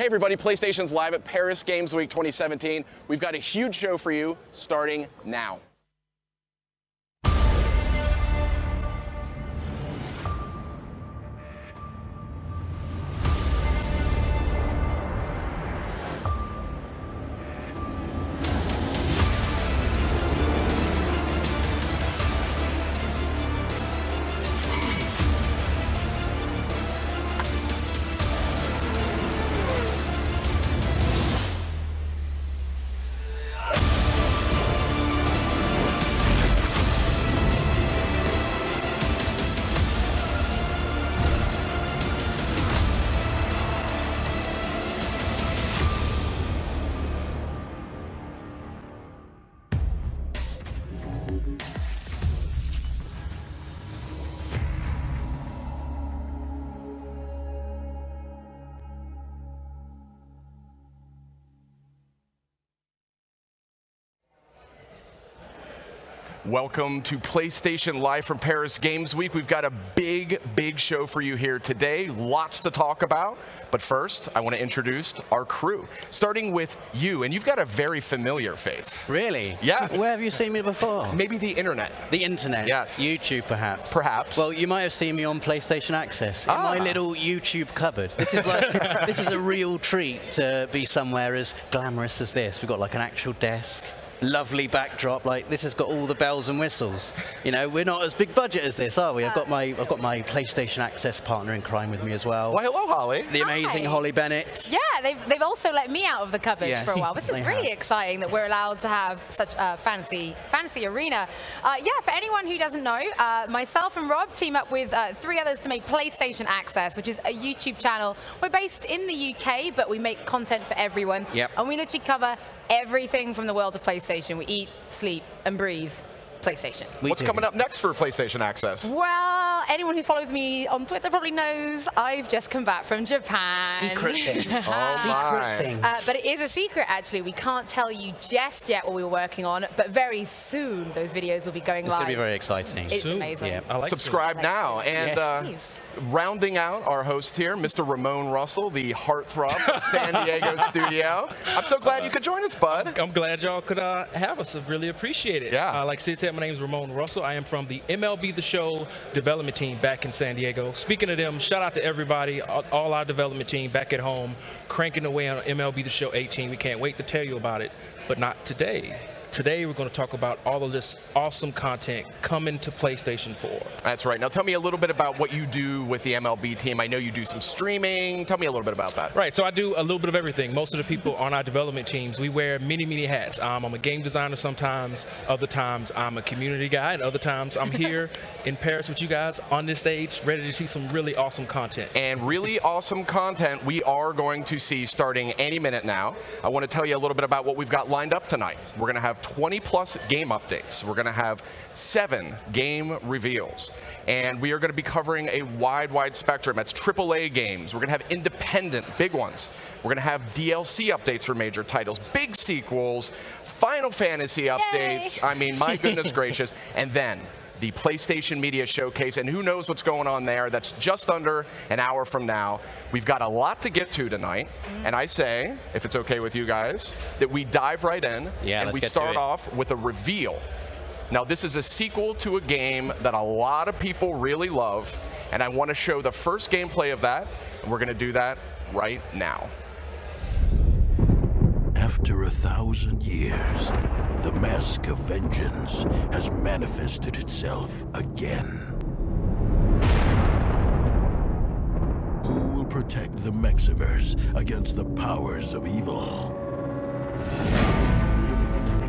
Hey everybody, PlayStation's live at Paris Games Week 2017. We've got a huge show for you starting now. Welcome to PlayStation Live from Paris Games Week. We've got a big show for you here today. Lots to talk about. But first, I want to introduce our crew, starting with you. And you've got a very familiar face. Really? Yes. Where have you seen me before? Maybe the internet. The internet? Yes. YouTube, perhaps? Perhaps. Well, you might have seen me on PlayStation Access in my little YouTube cupboard. This is like this is a real treat to be somewhere as glamorous as this. We've got like an actual desk. Lovely backdrop, like this has got all the bells and whistles. You know, we're not as big budget as this, are we? I've got my PlayStation Access partner in crime with me as well. Well, hello, Holly. The amazing Holly Bennett. Yeah, they've also let me out of the cupboard for a while. This is really have. exciting that we're allowed to have such a fancy arena. Yeah, for anyone who doesn't know, myself and Rob team up with 3 others to make PlayStation Access, which is a YouTube channel. We're based in the UK, but we make content for everyone. Yep. And we literally cover everything from the world of PlayStation. We eat, sleep, and breathe PlayStation. What's coming up next for PlayStation Access? Well, anyone who follows me on Twitter probably knows I've just come back from Japan. Secret things. my. Secret things. But it is a secret, actually. We can't tell you just yet what we're working on, but very soon those videos will be going It's live. going to be very exciting. It's amazing. Yeah. I like Subscribe now. And Please. rounding out our host here, Mr. Ramon Russell, the heartthrob from San Diego studio. I'm so glad you could join us, bud. I'm glad y'all could have us. I really appreciate it. Yeah. Like Sid said, my name is Ramon Russell. I am from the MLB The Show development team back in San Diego. Speaking of them, shout out to everybody, all our development team back at home, cranking away on MLB The Show 18. We can't wait to tell you about it, but not today. Today, we're going to talk about all of this awesome content coming to PlayStation 4. That's right. Now, tell me a little bit about what you do with the MLB team. I know you do some streaming. Tell me a little bit about that. Right, so I do a little bit of everything. Most of the people on our development teams, we wear many hats. I'm a game designer sometimes. Other times, I'm a community guy. And other times, I'm here in Paris with you guys on this stage, ready to see some really awesome content. And really awesome content we are going to see starting any minute now. I want to tell you a little bit about what we've got lined up tonight. We're going to have 20+ game updates. We're going to have 7 game reveals. And we are going to be covering a wide spectrum. That's AAA games. We're going to have independent, big ones. We're going to have DLC updates for major titles, big sequels, Final Fantasy updates. Yay. I mean, my goodness gracious. And then the PlayStation Media Showcase, and who knows what's going on there. That's just under an hour from now. We've got a lot to get to tonight, and I say, if it's okay with you guys, that we dive right in, Yeah, and let's we get to start it. off with a reveal. Now, this is a sequel to a game that a lot of people really love, and I want to show the first gameplay of that, and we're going to do that right now. After 1,000 years, the mask of vengeance has manifested itself again. Who will protect the Mexiverse against the powers of evil?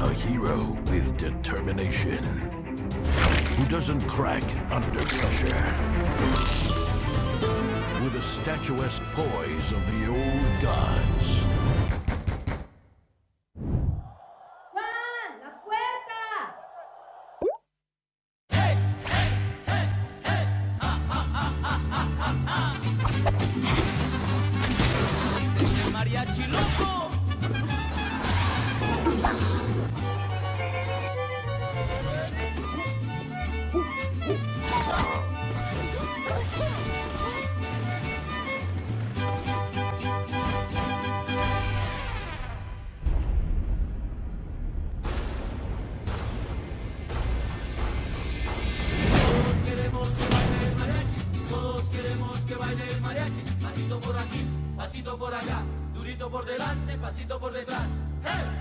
A hero with determination, who doesn't crack under pressure. With a statuesque poise of the old gods. que baile el mariachi. Pasito por aquí, pasito por acá. Durito por delante, pasito por detrás. ¡Hey!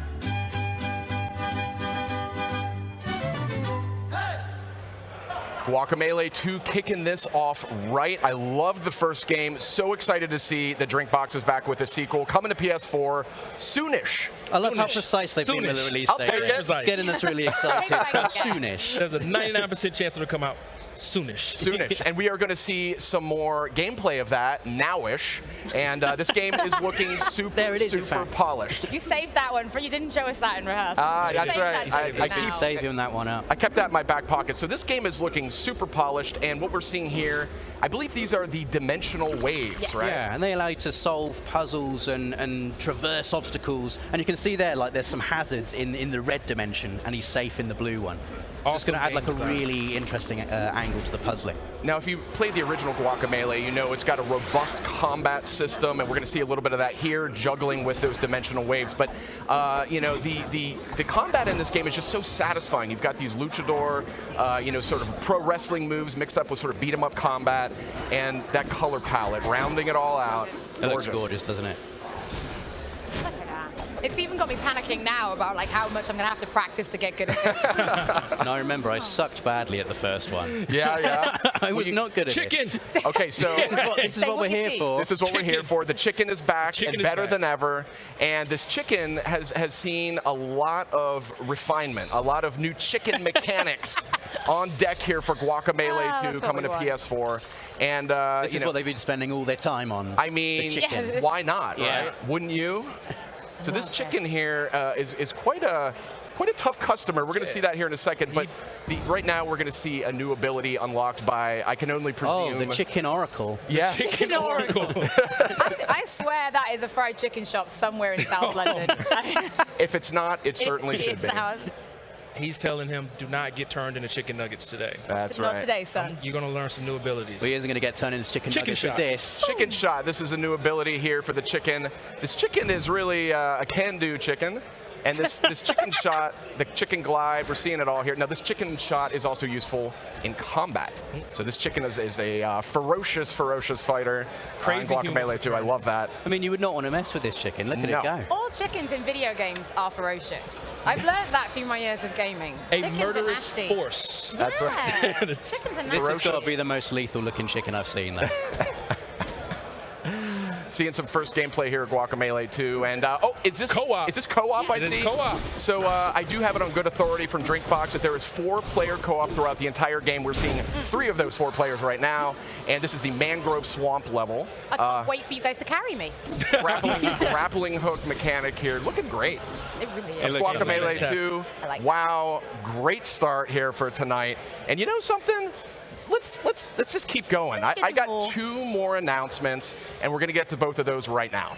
Guacamelee 2 kicking this off right. I love the first game. So excited to see the Drinkbox is back with a sequel. Coming to PS4 soonish. I love how Soonish. precise they've been with the Soonish. release I'll date. take it. Precise. Getting us really excited. Soonish. There's a 99% chance it'll come out soonish. Soonish. And we are going to see some more gameplay of that nowish. And this game is looking super, There it is, in super fact. polished. You saved that one, for you didn't show us that in rehearsal. Ah, You that's saved right. that to I now. keep Saving that one up. I kept that in my back pocket. So this game is looking super polished, and what we're seeing here, I believe these are the dimensional waves, Yes. right? Yeah, and they allow you to solve puzzles and traverse obstacles. And you can see there, like, there's some hazards in the red dimension, and he's safe in the blue one. So it's Awesome going to add like a game design. really interesting angle to the puzzling. Now, if you played the original Guacamelee, you know it's got a robust combat system, and we're going to see a little bit of that here, juggling with those dimensional waves. But you know, the combat in this game is just so satisfying. You've got these luchador, you know, sort of pro wrestling moves mixed up with sort of beat 'em up combat, and that color palette, rounding it all out. It looks gorgeous, doesn't it? Look at that. It's even got me panicking now about like how much I'm going to have to practice to get good at this. And I remember I sucked badly at the first one. Yeah, yeah. I was not good at it. Chicken! Okay, so This is Say what we're what you here see. for. this is what we're here for. The chicken is back Chicken and is better back. than ever. And this chicken has seen a lot of refinement, a lot of new chicken mechanics on deck here for Guacamelee Ah, 2 that's what coming to we want. PS4. And This you is know, what they've been spending all their time on. I mean, the chicken. Yeah. why not, Yeah. right? Wouldn't you? So this Love chicken here is quite a tough customer. We're going to see that here in a second. But right now we're going to see a new ability unlocked by, I can only presume. Oh, the chicken oracle. Yeah. Chicken Oracle. I swear that is a fried chicken shop somewhere in South London. If it's not, it certainly should It's be. the house. He's telling him, do not get turned into chicken nuggets today. That's Not right. today, son. You're going to learn some new abilities. Well, he isn't going to get turned into chicken Chicken nuggets with shot. this. Chicken shot. This is a new ability here for the chicken. This chicken is really a can-do chicken. And this chicken shot, the chicken glide, we're seeing it all here. Now, this chicken shot is also useful in combat. So this chicken is a ferocious fighter. Crazy in Guacamelee human. 2. I love that. I mean, you would not want to mess with this chicken. Look at No. it go. All chickens in video games are ferocious. I've learned that through my years of gaming. A Chickens are murderous nasty. force. That's right. Yeah. Chickens are This has nasty. got to be the most lethal looking chicken I've seen, though. Seeing some first gameplay here at Guacamelee 2. And, oh, is this Co-op. Is this co-op, I It is see? co-op. So I do have it on good authority from Drinkbox that there is 4-player co-op throughout the entire game. We're seeing 3 of those 4 players right now. And this is the Mangrove Swamp level. I can't wait for you guys to carry me. Grappling hook mechanic here. Looking great. It really It is. looks Guacamelee fantastic. 2. I like Wow, great start here for tonight. And you know something? Let's just keep going. I get got more. 2 more announcements, and we're going to get to both of those right now.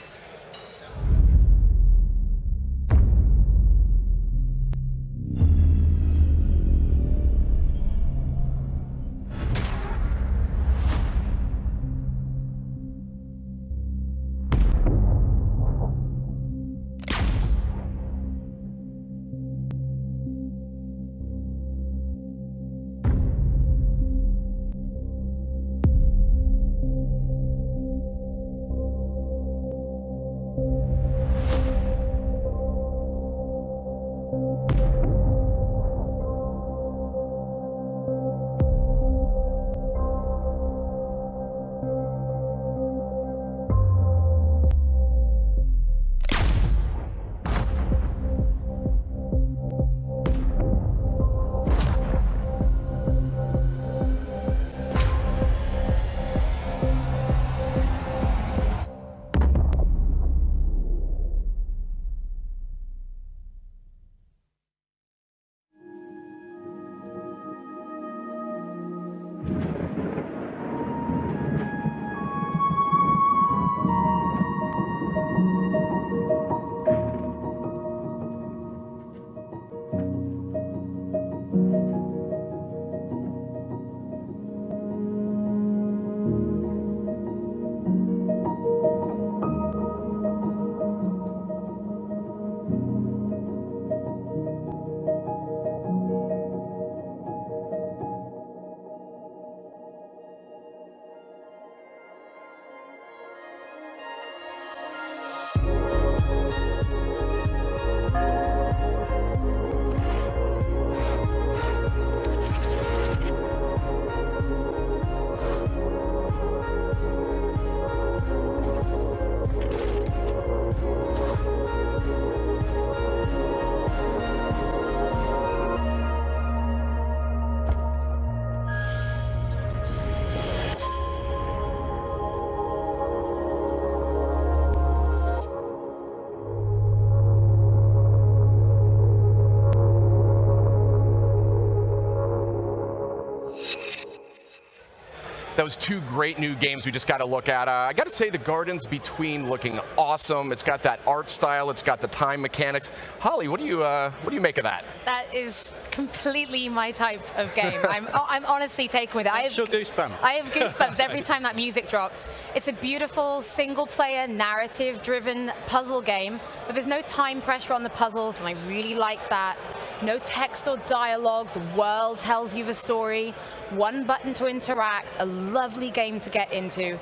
Those two great new games we just got to look at. I got to say the Gardens Between looking awesome. It's got that art style. It's got the time mechanics. Holly, what do you make of that? That is completely my type of game. I'm honestly taken with it. I have goosebumps every time that music drops. It's a beautiful single-player, narrative-driven puzzle game, but there's no time pressure on the puzzles, and I really like that. No text or dialogue. The world tells you the story. One button to interact. A lovely game to get into.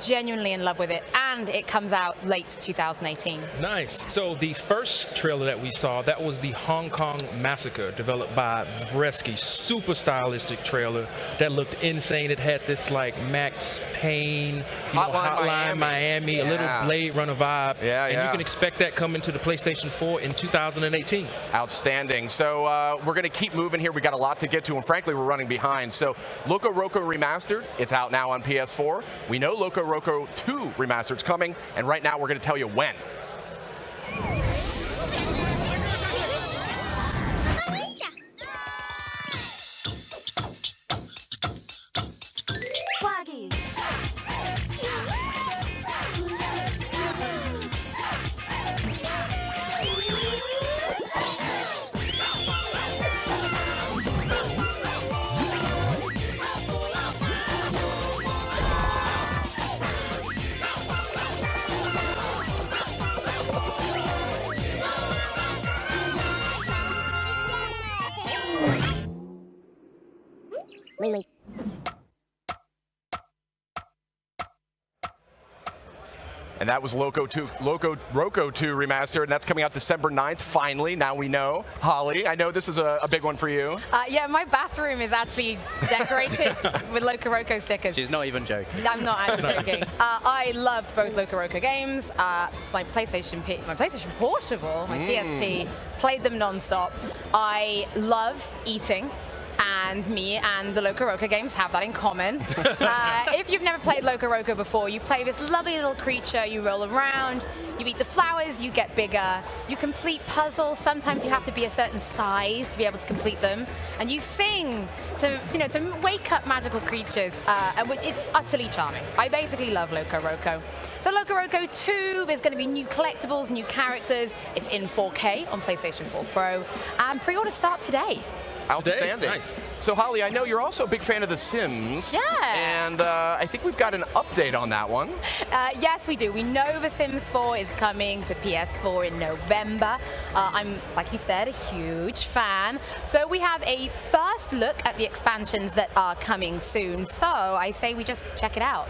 Genuinely in love with it, and it comes out late 2018. Nice. So the first trailer that we saw, that was the Hong Kong Massacre, developed by Vresky. Super stylistic trailer that looked insane. It had this like Max Payne, Hotline Miami, a little Blade Runner vibe. And you can expect that coming to the PlayStation 4 in 2018. Outstanding. So we're going to keep moving here. We got a lot to get to, and frankly, we're running behind. So Loco Roco Remastered, it's out now on PS4. We know Loco Roco 2 Remastered's coming, and right now we're going to tell you when. And that was Loco Roco 2 Remastered, and that's coming out December 9th, finally. Now we know. Holly, I know this is a big one for you. Yeah, my bathroom is actually decorated with Loco Roco stickers. She's not even joking. I'm not actually joking. I loved both Loco Roco games. My PlayStation Portable, my PSP, played them non-stop. I love eating. And me and the Loco Roco games have that in common. If you've never played Loco Roco before, you play this lovely little creature, you roll around, you eat the flowers, you get bigger, you complete puzzles. Sometimes you have to be a certain size to be able to complete them. And you sing to wake up magical creatures. And it's utterly charming. I basically love Loco Roco. So Loco Roco 2, there's going to be new collectibles, new characters. It's in 4K on PlayStation 4 Pro. And pre-order start today. Outstanding. Nice. So Holly, I know you're also a big fan of The Sims. Yeah. And I think we've got an update on that one. Yes, we do. We know The Sims 4 is coming to PS4 in November. I'm, like you said, a huge fan. So we have a first look at the expansions that are coming soon. So I say we just check it out.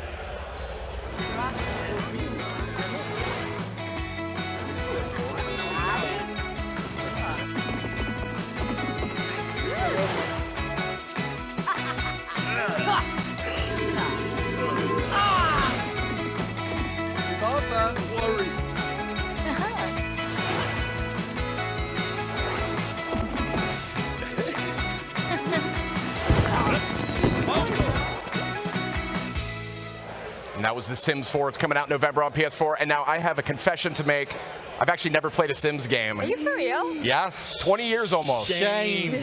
And that was The Sims 4. It's coming out in November on PS4. And now I have a confession to make. I've actually never played a Sims game. Are you for real? Yes, 20 years almost. Shame.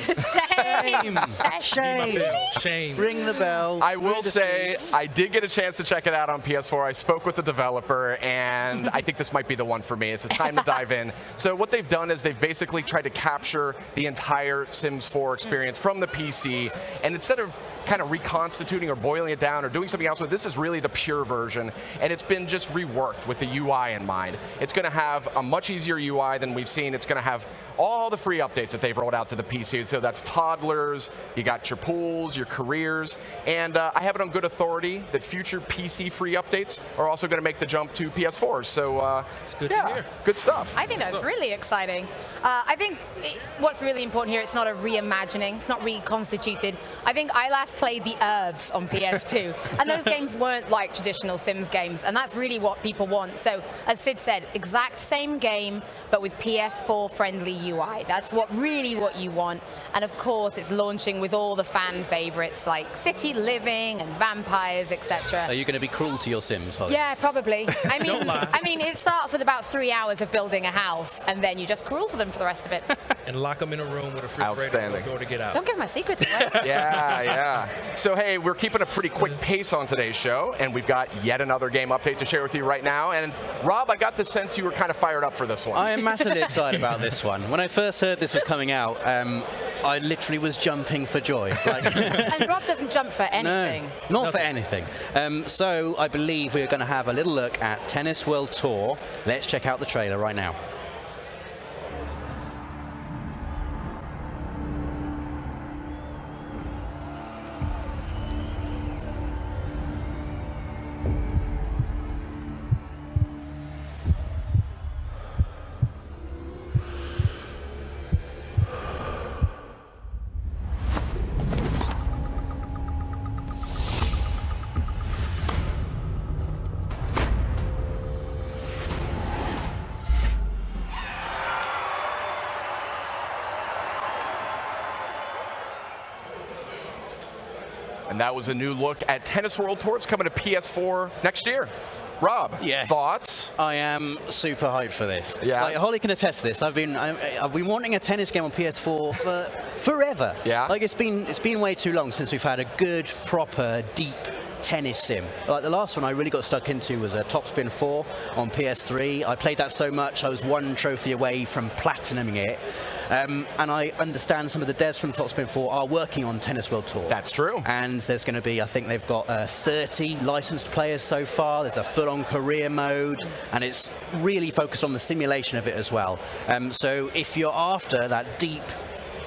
Shame. Ring the bell. I will say, I did get a chance to check it out on PS4. I spoke with the developer, and I think this might be the one for me. It's a time to dive in. So what they've done is they've basically tried to capture the entire Sims 4 experience from the PC, and instead of kind of reconstituting or boiling it down or doing something else with, this is really the pure version, and it's been just reworked with the UI in mind. It's going to have a much easier UI than we've seen. It's going to have all the free updates that they've rolled out to the PC. So that's toddlers, you got your pools, your careers, and I have it on good authority that future PC free updates are also going to make the jump to PS4. So it's good to hear. Good stuff. I think that's really exciting. I think what's really important here, it's not a reimagining, it's not reconstituted. I think I last played The Herbs on PS2, and those games weren't like traditional Sims games, and that's really what people want. So, as Sid said, exact same game, but with PS4-friendly UI. That's really what you want. And of course, it's launching with all the fan favorites like city living and vampires, etc. Are you going to be cruel to your Sims, Holly? Yeah, probably. Don't lie. I mean, it starts with about 3 hours of building a house, and then you just cruel to them for the rest of it. And lock them in a room with a refrigerator and a door to get out. Don't give my secrets away. Yeah. So, hey, we're keeping a pretty quick pace on today's show, and we've got yet another game update to share with you right now. And Rob, I got the sense you were kind of fired up for this one. I am massively excited about this one. When I first heard this was coming out, I literally was jumping for joy. And Rob doesn't jump for anything. No, not for anything. So I believe we're going to have a little look at Tennis World Tour. Let's check out the trailer right now. And that was a new look at Tennis World Tour. It's coming to PS4 next year. Rob, thoughts? I am super hyped for this. Yeah. Like, Holly can attest to this. I've been wanting a tennis game on PS4 for forever. Yeah. Like it's been way too long since we've had a good, proper, deep tennis sim. Like the last one I really got stuck into was a Topspin 4 on PS3. I played that so much I was one trophy away from platinuming it. And I understand some of the devs from Topspin 4 are working on Tennis World Tour. That's true. And there's going to be, I think they've got 30 licensed players so far. There's a full-on career mode, and it's really focused on the simulation of it as well. So if you're after that deep,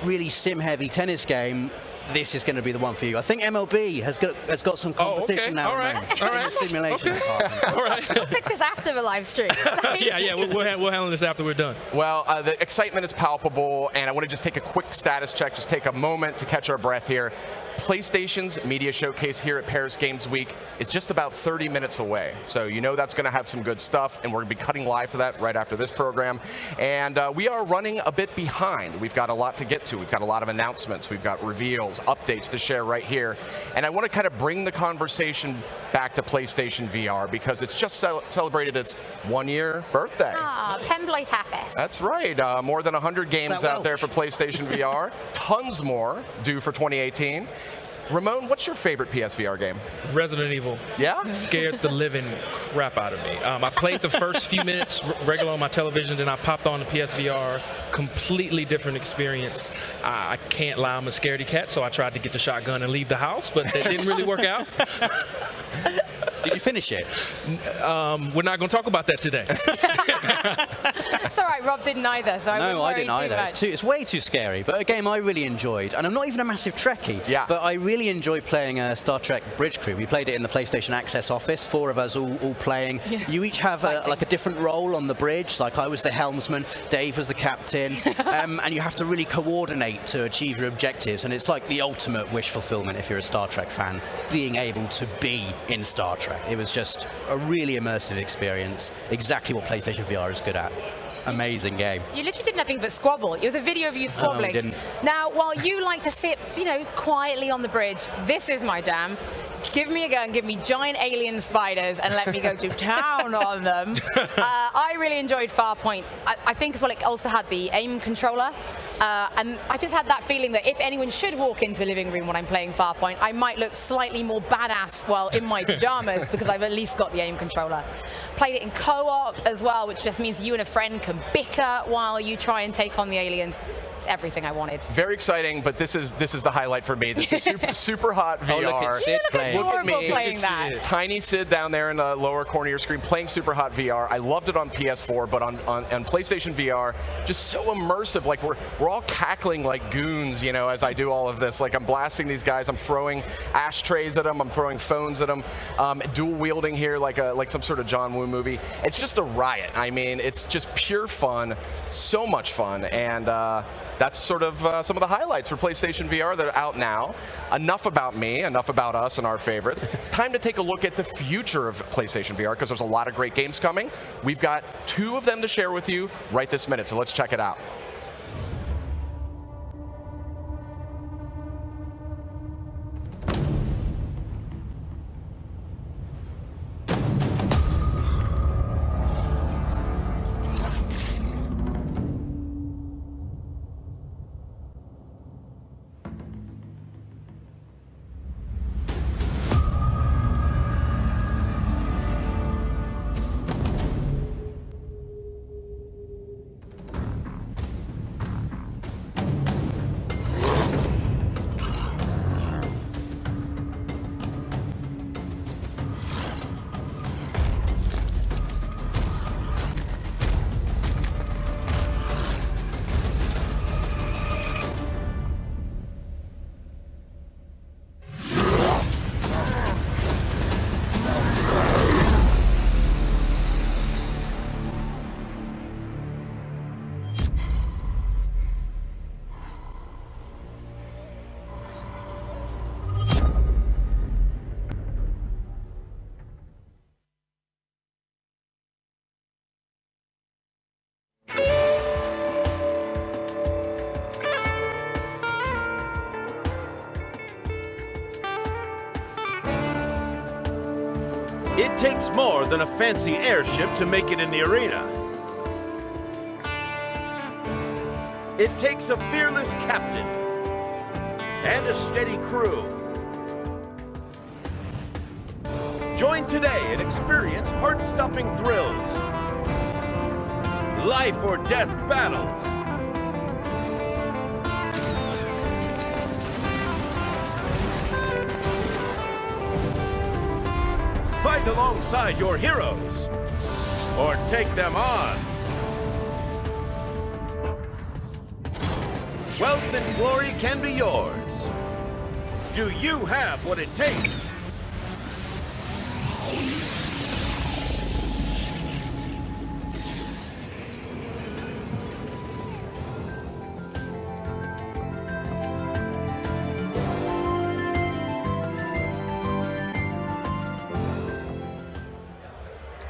really sim-heavy tennis game, this is going to be the one for you. I think MLB has got some competition now. All right. In the simulation department. All right. We'll fix this after the live stream. Yeah. We'll handle this after we're done. Well, the excitement is palpable, and I want to just take a quick status check, just take a moment to catch our breath here. PlayStation's media showcase here at Paris Games Week is just about 30 minutes away. So you know that's going to have some good stuff, and we're going to be cutting live to that right after this program. And we are running a bit behind. We've got a lot to get to. We've got a lot of announcements. We've got reveals, updates to share right here. And I want to kind of bring the conversation back to PlayStation VR because it's just celebrated its 1-year birthday. Ah, Pembley Happy. That's right. More than 100 games out there for PlayStation VR. Tons more due for 2018. Ramon, what's your favorite PSVR game? Resident Evil. Yeah? Scared the living crap out of me. I played the first few minutes regular on my television, then I popped on the PSVR. Completely different experience. I can't lie, I'm a scaredy cat, so I tried to get the shotgun and leave the house, but that didn't really work out. Did you finish it? We're not going to talk about that today. It's all right, Rob didn't either, so I didn't either. It's way too scary, but a game I really enjoyed. And I'm not even a massive Trekkie, but I really enjoyed playing Star Trek Bridge Crew. We played it in the PlayStation Access office, 4 of us all playing. Yeah. You each have a different role on the bridge. Like I was the helmsman, Dave was the captain, and you have to really coordinate to achieve your objectives. And it's like the ultimate wish fulfillment if you're a Star Trek fan, being able to be in Star Trek. It was just a really immersive experience, exactly what PlayStation VR is good at. Amazing game. You literally did nothing but squabble. It was a video of you squabbling. No, I didn't. Now, while you like to sit, quietly on the bridge, this is my jam. Give me a gun, give me giant alien spiders, and let me go to town on them. I really enjoyed Farpoint. I think as well it also had the aim controller. And I just had that feeling that if anyone should walk into a living room when I'm playing Farpoint, I might look slightly more badass while in my pajamas because I've at least got the aim controller. Played it in co-op as well, which just means you and a friend can bicker while you try and take on the aliens. It's everything I wanted. Very exciting, but this is the highlight for me. This is super hot VR. Oh, look at Sid playing. Look at me. Playing that. Tiny Sid down there in the lower corner of your screen playing super hot VR. I loved it on PS4, but on PlayStation VR, just so immersive. Like we're all cackling like goons, you know, as I do all of this. Like I'm blasting these guys. I'm throwing ashtrays at them. I'm throwing phones at them. Dual wielding here like some sort of John Woo movie. It's just a riot. I mean, it's just pure fun. So much fun. And that's sort of some of the highlights for PlayStation VR that are out now. Enough about me, enough about us and our favorites. It's time to take a look at the future of PlayStation VR because there's a lot of great games coming. We've got 2 of them to share with you right this minute, so let's check it out. It takes more than a fancy airship to make it in the arena. It takes a fearless captain and a steady crew. Join today and experience heart-stopping thrills, life or death battles, fight alongside your heroes, or take them on. Wealth and glory can be yours. Do you have what it takes?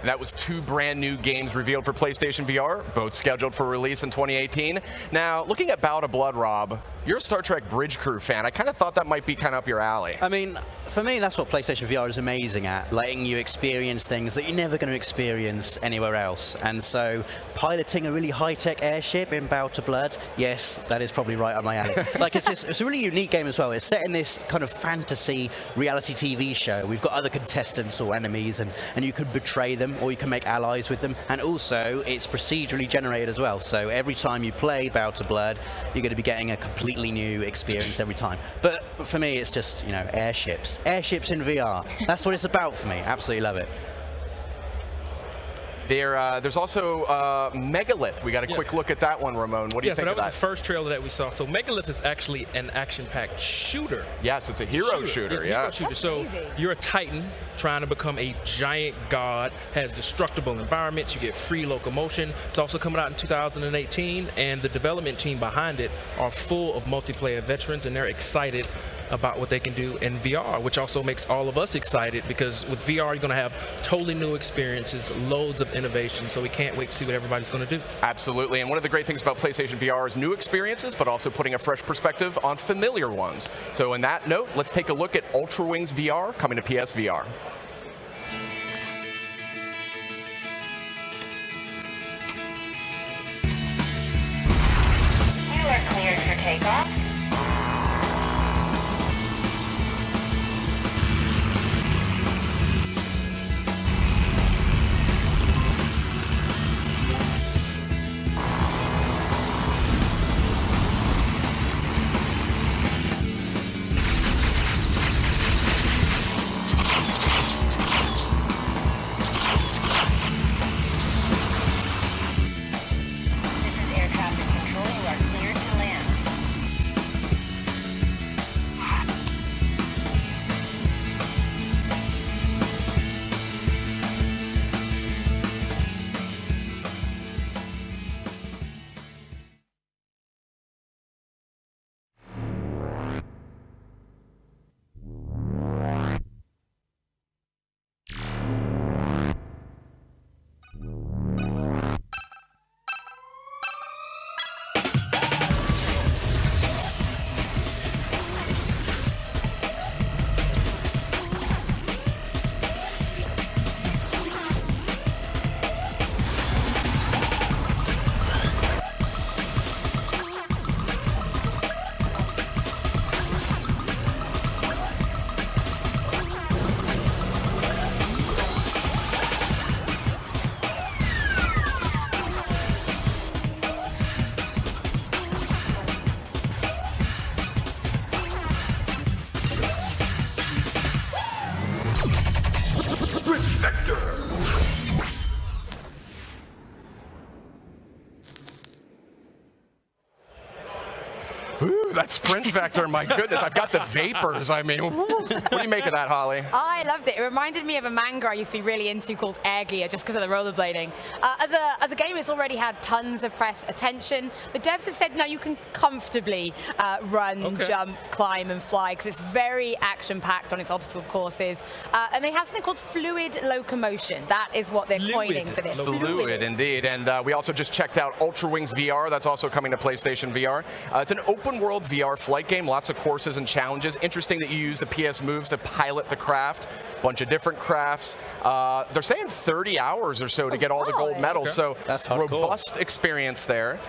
That was 2 brand new games revealed for PlayStation VR, both scheduled for release in 2018. Now, looking at Bout of Blood, Rob, you're a Star Trek Bridge Crew fan. I kind of thought that might be kind of up your alley. I mean, for me, that's what PlayStation VR is amazing at, letting you experience things that you're never going to experience anywhere else. And so, piloting a really high-tech airship in Bout of Blood, yes, that is probably right up my alley. Like, it's a really unique game as well. It's set in this kind of fantasy reality TV show. We've got other contestants or enemies, and you can betray them, or you can make allies with them. And also, it's procedurally generated as well. So every time you play Bout of Blood, you're going to be getting a completely new experience every time. But for me, it's just, you know, airships. Airships in VR. That's what it's about for me. Absolutely love it. There's also Megalith. We got a quick look at that one, Ramon. What do you think of that? So that was the first trailer that we saw. So Megalith is actually an action-packed shooter. Yes, it's a hero shooter. It's a hero shooter. So you're a Titan trying to become a giant god, has destructible environments, you get free locomotion. It's also coming out in 2018, and the development team behind it are full of multiplayer veterans, and they're excited about what they can do in VR, which also makes all of us excited, because with VR, you're going to have totally new experiences, loads of innovation, so we can't wait to see what everybody's going to do. Absolutely, and one of the great things about PlayStation VR is new experiences, but also putting a fresh perspective on familiar ones. So in that note, let's take a look at Ultra Wings VR coming to PSVR. You are cleared for takeoff. that sprint vector, my goodness. I've got the vapors. I mean, what do you make of that, Holly? I loved it. It reminded me of a manga I used to be really into called Air Gear, just because of the rollerblading. As a game, it's already had tons of press attention. The devs have said, no, you can comfortably run, jump, climb, and fly, because it's very action-packed on its obstacle courses. And they have something called fluid locomotion. That is what they're coining for this. Fluid, indeed. And we also just checked out Ultra Wings VR. That's also coming to PlayStation VR. It's an open-world VR flight game, lots of courses and challenges. Interesting that you use the PS moves to pilot the craft. Bunch of different crafts. They're saying 30 hours or so to get all the gold medals, so that's robust experience there.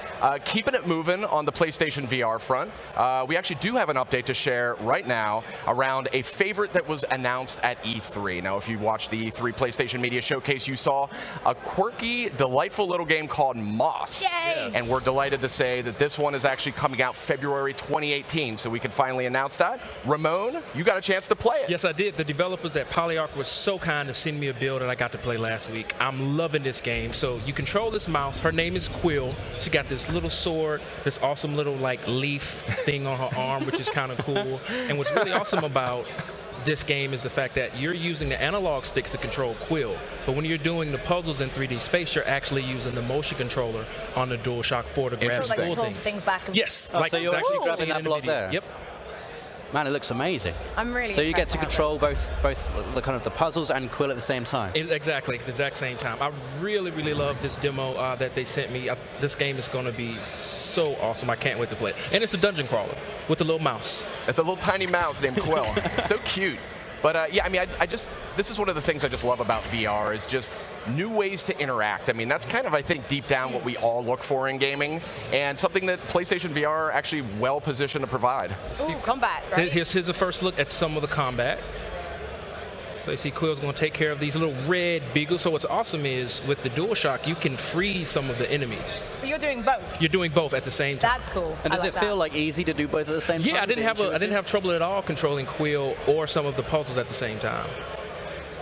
Keeping it moving on the PlayStation VR front. We actually do have an update to share right now around a favorite that was announced at E3. Now, if you watched the E3 PlayStation Media Showcase, you saw a quirky, delightful little game called Moss. Yay! And we're delighted to say that this one is actually coming out February 2018, so we can finally announce that. Ramon, you got a chance to play it. Yes, I did. The developers at Polyarc was so kind to send me a build that I got to play last week. I'm loving this game. So you control this mouse. Her name is Quill. She got this little sword, this awesome little like leaf thing on her arm, which is kind of cool. And what's really awesome about this game is the fact that you're using the analog sticks to control Quill, but when you're doing the puzzles in 3D space, you're actually using the motion controller on the DualShock 4 to grab So, the like, full pull things. things back and Yes, Oh, like so you're actually exactly grabbing that block there? Yep. Man, it looks amazing. I'm really So you get to impressed by how control it both the kind of the puzzles and Quill at the same time. Exactly, at the exact same time. I really, really love this demo that they sent me. This game is going to be so awesome. I can't wait to play it. And it's a dungeon crawler with a little mouse. It's a little tiny mouse named Quill. So cute. But yeah, I mean, this is one of the things I just love about VR is just new ways to interact. I mean, that's kind of, I think, deep down what we all look for in gaming, and something that PlayStation VR actually well positioned to provide. Ooh, combat, right? Here's a first look at some of the combat. So you see Quill's going to take care of these little red beagles. So what's awesome is with the DualShock, you can freeze some of the enemies. So you're doing both. You're doing both at the same time. That's cool. And does I it like feel that. like easy to do both at the same time? Yeah, I Is it didn't intuitive? have trouble at all controlling Quill or some of the puzzles at the same time.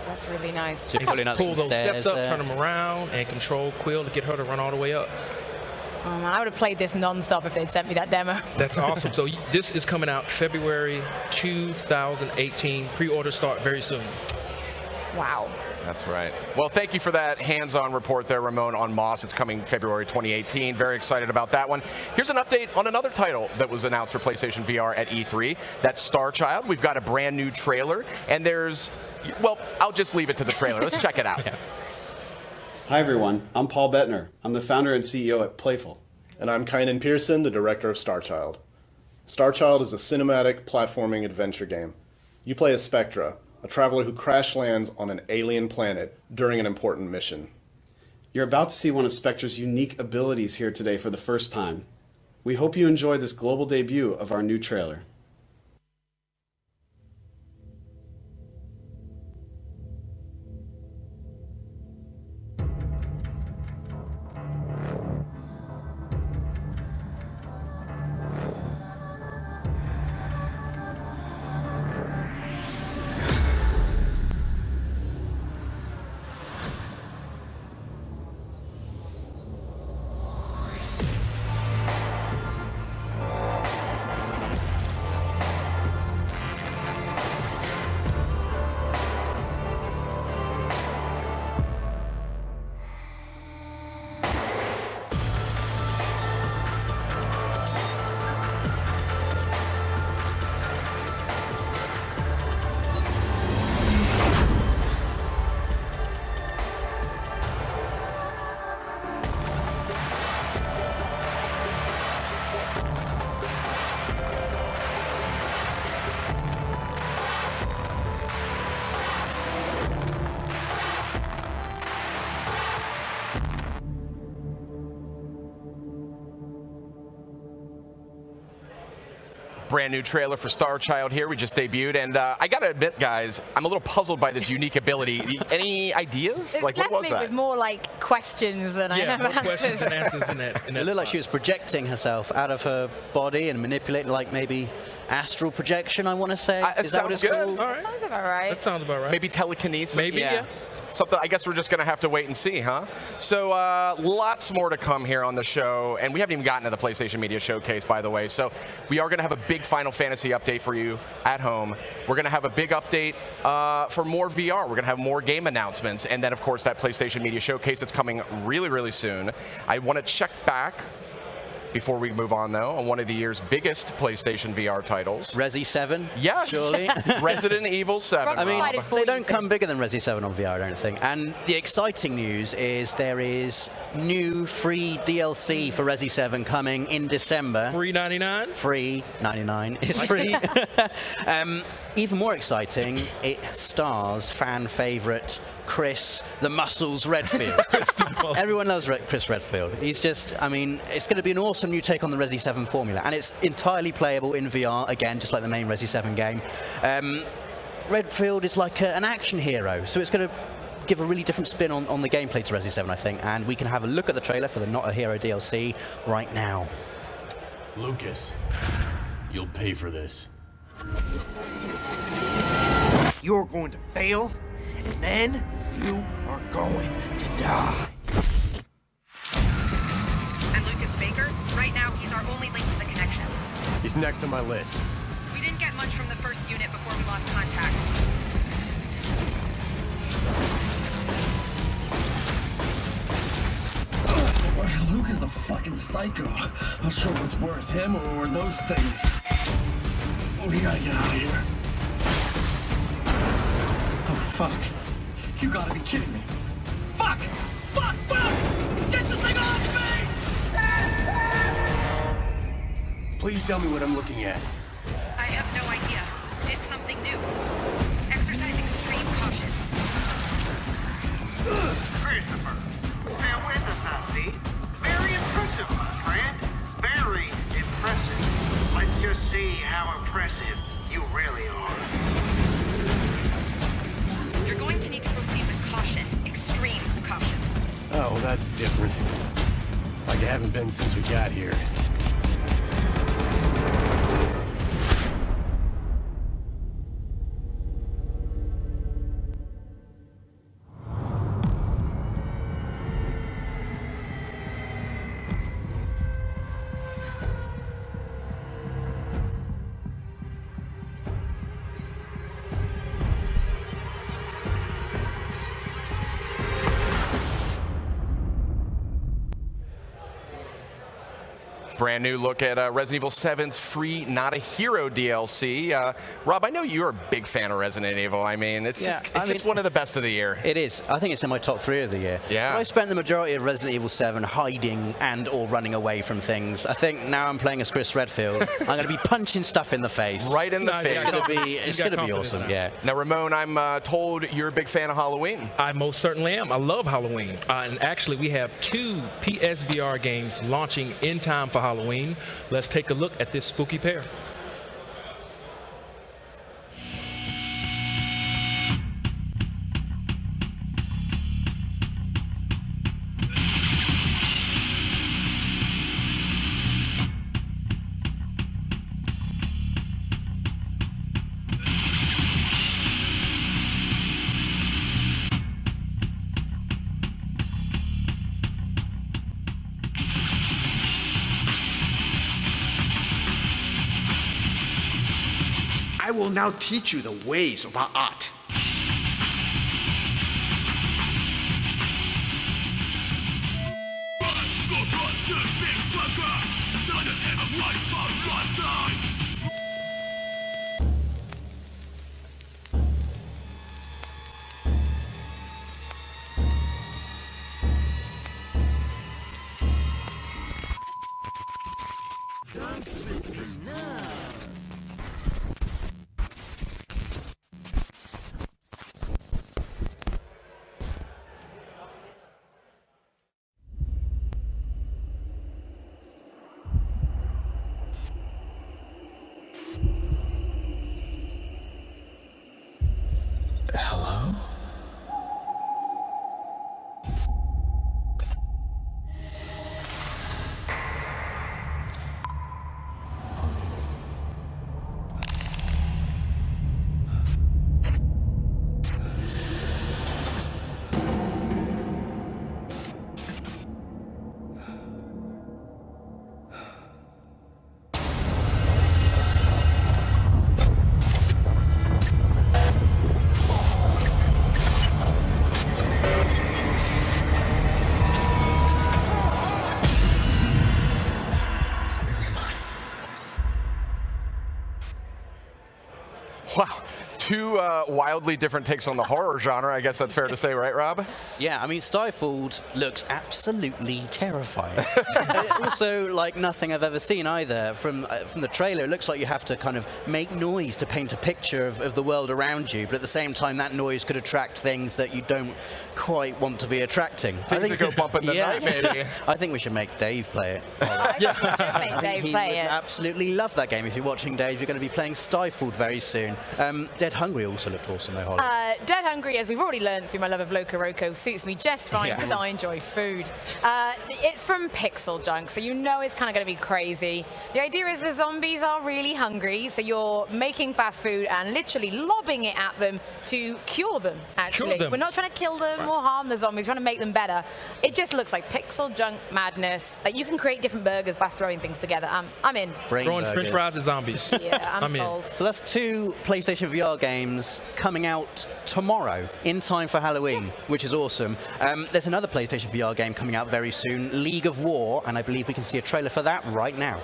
That's really nice. So you're pulling up Pull some those stairs steps up, there. turn them around, and control Quill to get her to run all the way up. Oh, man, I would have played this non-stop if they'd sent me that demo. That's awesome. So this is coming out February 2018. Pre-orders start very soon. Wow. That's right. Well, thank you for that hands-on report there, Ramon, on Moss. It's coming February 2018. Very excited about that one. Here's an update on another title that was announced for PlayStation VR at E3. That's Star Child. We've got a brand new trailer, and there's, well, I'll just leave it to the trailer. Let's check it out. Hi everyone, I'm Paul Bettner. I'm the founder and CEO at Playful. And I'm Kynan Pearson, the director of Star Child. Star Child is a cinematic platforming adventure game. You play as Spectra, a traveler who crash lands on an alien planet during an important mission. You're about to see one of Spectra's unique abilities here today for the first time. We hope you enjoy this global debut of our new trailer. Brand new trailer for Star Child here. We just debuted, and I gotta admit, guys, I'm a little puzzled by this unique ability. Any ideas? It's Like, what left was me that? with more like questions than I Yeah, have more answers. questions and answers in that. It looked like she was projecting herself out of her body and manipulating, like maybe astral projection, I want to say. It Is that what sounds it's good. called? All right. Sounds about right. That sounds about right. Maybe telekinesis? Maybe, yeah. Something I guess we're just going to have to wait and see, huh? So lots more to come here on the show, and we haven't even gotten to the PlayStation Media Showcase, by the way. So we are going to have a big Final Fantasy update for you at home. We're going to have a big update for more VR. We're going to have more game announcements, and then, of course, that PlayStation Media Showcase that's coming really, really soon. I want to check back before we move on, though, on one of the year's biggest PlayStation VR titles. Resi 7? Yes. Surely. Resident Evil 7. I mean, Excited for they you, don't Sam. come bigger than Resi 7 on VR, I don't think. And the exciting news is there is new free DLC for Resi 7 coming in December. Free 99? Free 99 is free. Even more exciting, it stars fan favorite Chris the Muscles Redfield. Everyone loves Chris Redfield. He's just, I mean, it's going to be an awesome new take on the Resi 7 formula, and it's entirely playable in VR, again, just like the main Resi 7 game. Redfield is like an action hero, so it's going to give a really different spin on the gameplay to Resi 7, I think, and we can have a look at the trailer for the Not a Hero DLC right now. Lucas, you'll pay for this. You're going to fail, and then you are going to die. I'm Lucas Baker. Right now, he's our only link to the connections. He's next on my list. We didn't get much from the first unit before we lost contact. Luke is a fucking psycho. Not sure what's worse, him or those things. We gotta get out of here. Oh, fuck. You gotta be kidding me. Fuck! Fuck! Fuck! Get the thing off me! Please tell me what I'm looking at. I have no idea. It's something new. Exercise extreme caution. Christopher, stay with us now, see? Very impressive, my friend. Very impressive. Let's just see how impressive you really are. You're going to need to proceed with caution. Extreme caution. Oh, well, that's different. Like I haven't been since we got here. Brand new look at Resident Evil 7's free Not a Hero DLC. Rob, I know you're a big fan of Resident Evil. I mean, it's just one of the best of the year. It is. I think it's in my top 3 of the year. Yeah. But I spent the majority of Resident Evil 7 hiding and or running away from things. I think now I'm playing as Chris Redfield. I'm going to be punching stuff in the face. Right in the face. It's going to be awesome. Yeah. Now, Ramon, I'm told you're a big fan of Halloween. I most certainly am. I love Halloween. And actually, we have 2 PSVR games launching in time for Halloween. Let's take a look at this spooky pair. I will now teach you the ways of our art. two wildly different takes on the horror genre. I guess that's fair to say, right, Rob? Yeah, I mean, Stifled looks absolutely terrifying. Also, like nothing I've ever seen either. From the trailer, it looks like you have to kind of make noise to paint a picture of the world around you, but at the same time, that noise could attract things that you don't quite want to be attracting. Things that go bump in the night, maybe. I think we should make Dave play it. Yeah. Make Dave He play would it. absolutely love that game. If you're watching, Dave, you're going to be playing Stifled very soon. Dead Hungry also looked awesome, though, Holly. Dead Hungry, as we've already learned through my love of Loco Roco, suits me just fine because I enjoy food. It's from Pixel Junk, so you know it's kind of going to be crazy. The idea is the zombies are really hungry, so you're making fast food and literally lobbing it at them to cure them, actually. Cure them. We're not trying to kill them or harm the zombies, we're trying to make them better. It just looks like Pixel Junk madness. Like, you can create different burgers by throwing things together. I'm in. Throwing French fries at zombies. Yeah, I'm sold. So that's 2 PlayStation VR games coming out tomorrow in time for Halloween, which is awesome. There's another PlayStation VR game coming out very soon, League of War, and I believe we can see a trailer for that right now.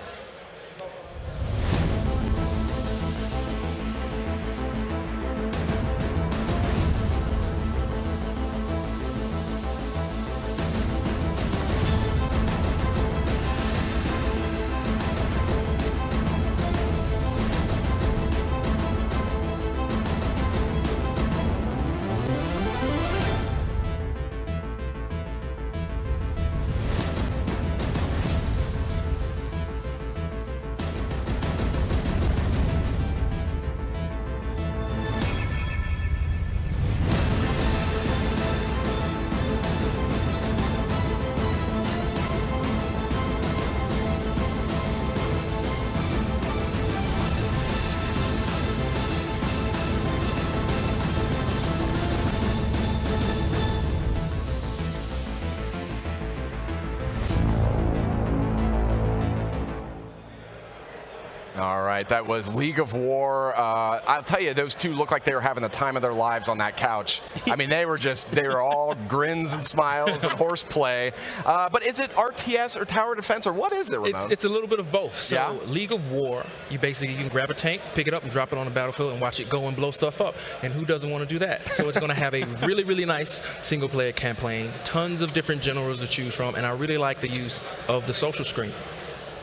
All right, that was League of War. I'll tell you, those two look like they were having the time of their lives on that couch. I mean, they were all grins and smiles and horseplay. But is it RTS or tower defense, or what is it, Ramon? It's a little bit of both. So Yeah? League of War, you can grab a tank, pick it up, and drop it on the battlefield and watch it go and blow stuff up. And who doesn't want to do that? So it's going to have a really, really nice single-player campaign, tons of different generals to choose from, and I really like the use of the social screen.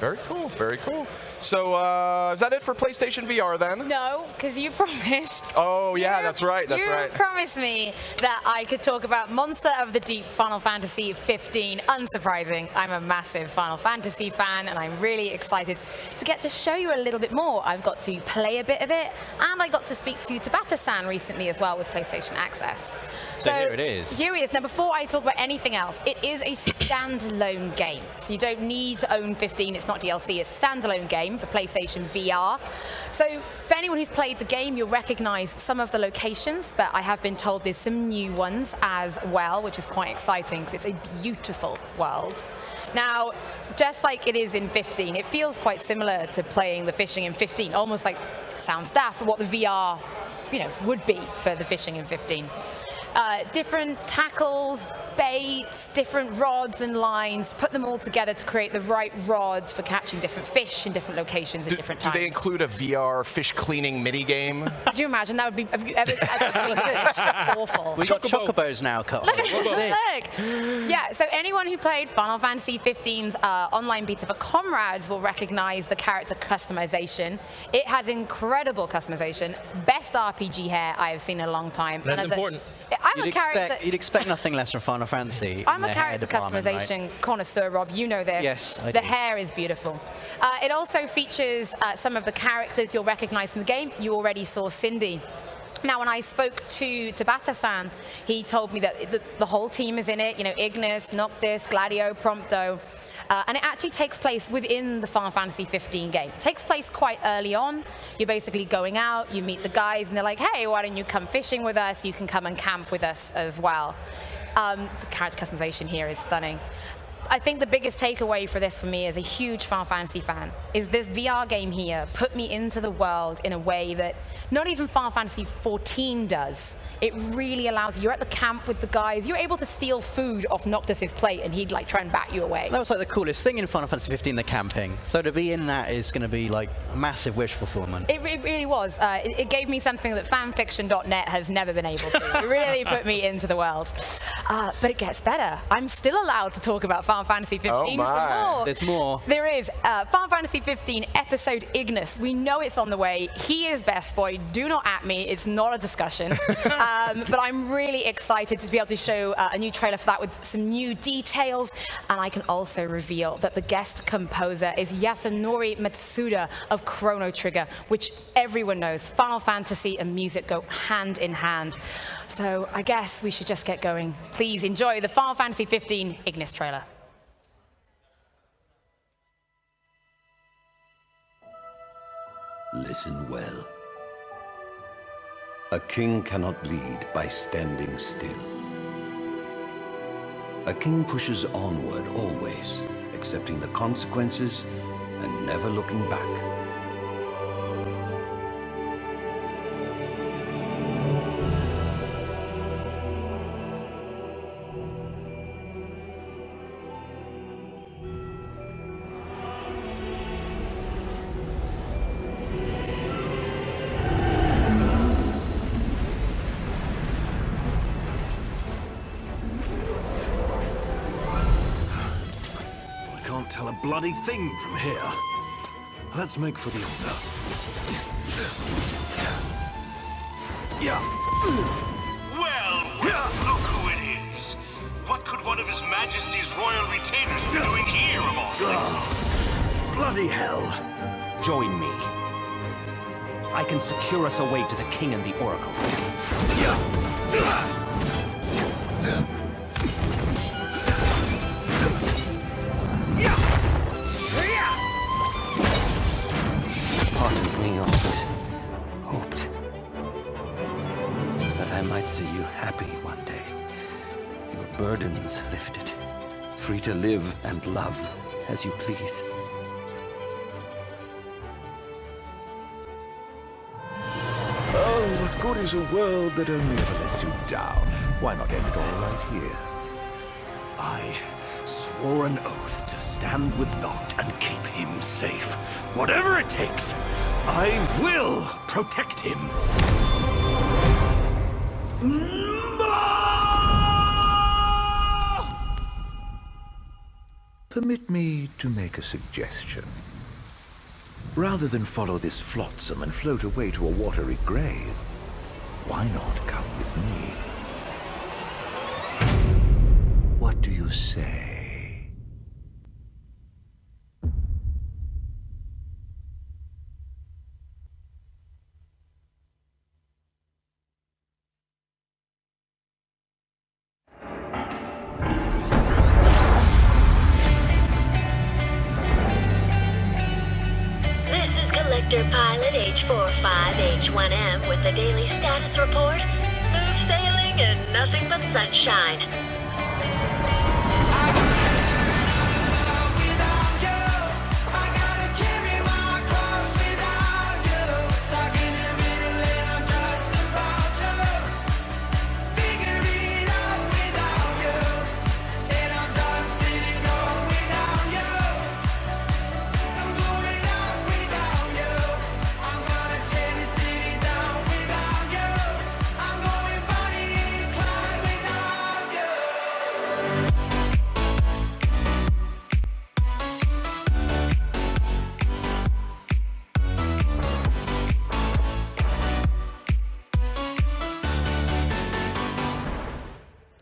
Very cool, very cool. So is that it for PlayStation VR then? No, because you promised. Oh yeah, that's right, that's right. You promised me that I could talk about Monster of the Deep Final Fantasy 15. Unsurprising, I'm a massive Final Fantasy fan, and I'm really excited to get to show you a little bit more. I've got to play a bit of it, and I got to speak to Tabata-san recently as well with PlayStation Access. So here it is. Here it is. Now, before I talk about anything else, it is a standalone game. So you don't need to own 15. It's not DLC. It's a standalone game for PlayStation VR. So for anyone who's played the game, you'll recognize some of the locations, but I have been told there's some new ones as well, which is quite exciting because it's a beautiful world. Now, just like it is in 15, it feels quite similar to playing the fishing in 15, almost like, it sounds daft, but what the VR would be for the fishing in 15. Different tackles, baits, different rods and lines, put them all together to create the right rods for catching different fish in different locations at different times. Do they include a VR fish cleaning mini game? Could you imagine? That would be, have you ever cleaned fish? That's awful. We've got chocobos now, Carl. Look. Yeah, so anyone who played Final Fantasy 15's online beta for Comrades will recognize the character customization. It has incredible customization. Best RPG hair I have seen in a long time. That's important. You'd expect nothing less from Final Fantasy. I'm a character customization connoisseur, Rob. You know this. Yes, I do. The hair is beautiful. It also features some of the characters you'll recognize from the game. You already saw Cindy. Now, when I spoke to Tabata-san, he told me that the whole team is in it. Ignis, Noctis, Gladio, Prompto. And it actually takes place within the Final Fantasy 15 game. It takes place quite early on. You're basically going out, you meet the guys, and they're like, hey, why don't you come fishing with us? You can come and camp with us as well. The character customization here is stunning. I think the biggest takeaway for this for me as a huge Final Fantasy fan is this VR game here put me into the world in a way that not even Final Fantasy 14 does. It really allows you. You're at the camp with the guys. You're able to steal food off Noctis's plate, and he'd like try and bat you away. That was like the coolest thing in Final Fantasy 15, the camping. So to be in that is going to be like a massive wish fulfillment. It really was. It gave me something that fanfiction.net has never been able to. It really put me into the world. But it gets better. I'm still allowed to talk about Final Fantasy 15 some more. There's more. There is. Final Fantasy 15 episode Ignis. We know it's on the way. He is best boy. Do not at me. It's not a discussion. But I'm really excited to be able to show a new trailer for that with some new details. And I can also reveal that the guest composer is Yasunori Matsuda of Chrono Trigger, which everyone knows. Final Fantasy and music go hand in hand. So I guess we should just get going. Please enjoy the Final Fantasy 15 Ignis trailer. Listen well. A king cannot lead by standing still. A king pushes onward always, accepting the consequences and never looking back. Tell a bloody thing from here. Let's make for the altar. Yeah. Well, look who it is. What could one of His Majesty's royal retainers be doing here of all places? Bloody hell. Join me. I can secure us a way to the king and the oracle. Part of me always hoped that I might see you happy one day. Your burdens lifted, free to live and love as you please. Oh, what good is a world that only ever lets you down? Why not end it all right here? I swore an oath to stand with Noct and keep him safe. Whatever it takes, I will protect him. Permit me to make a suggestion. Rather than follow this flotsam and float away to a watery grave, why not come with me? What do you say? Pilot H45H1M with the daily status report. Smooth sailing and nothing but sunshine.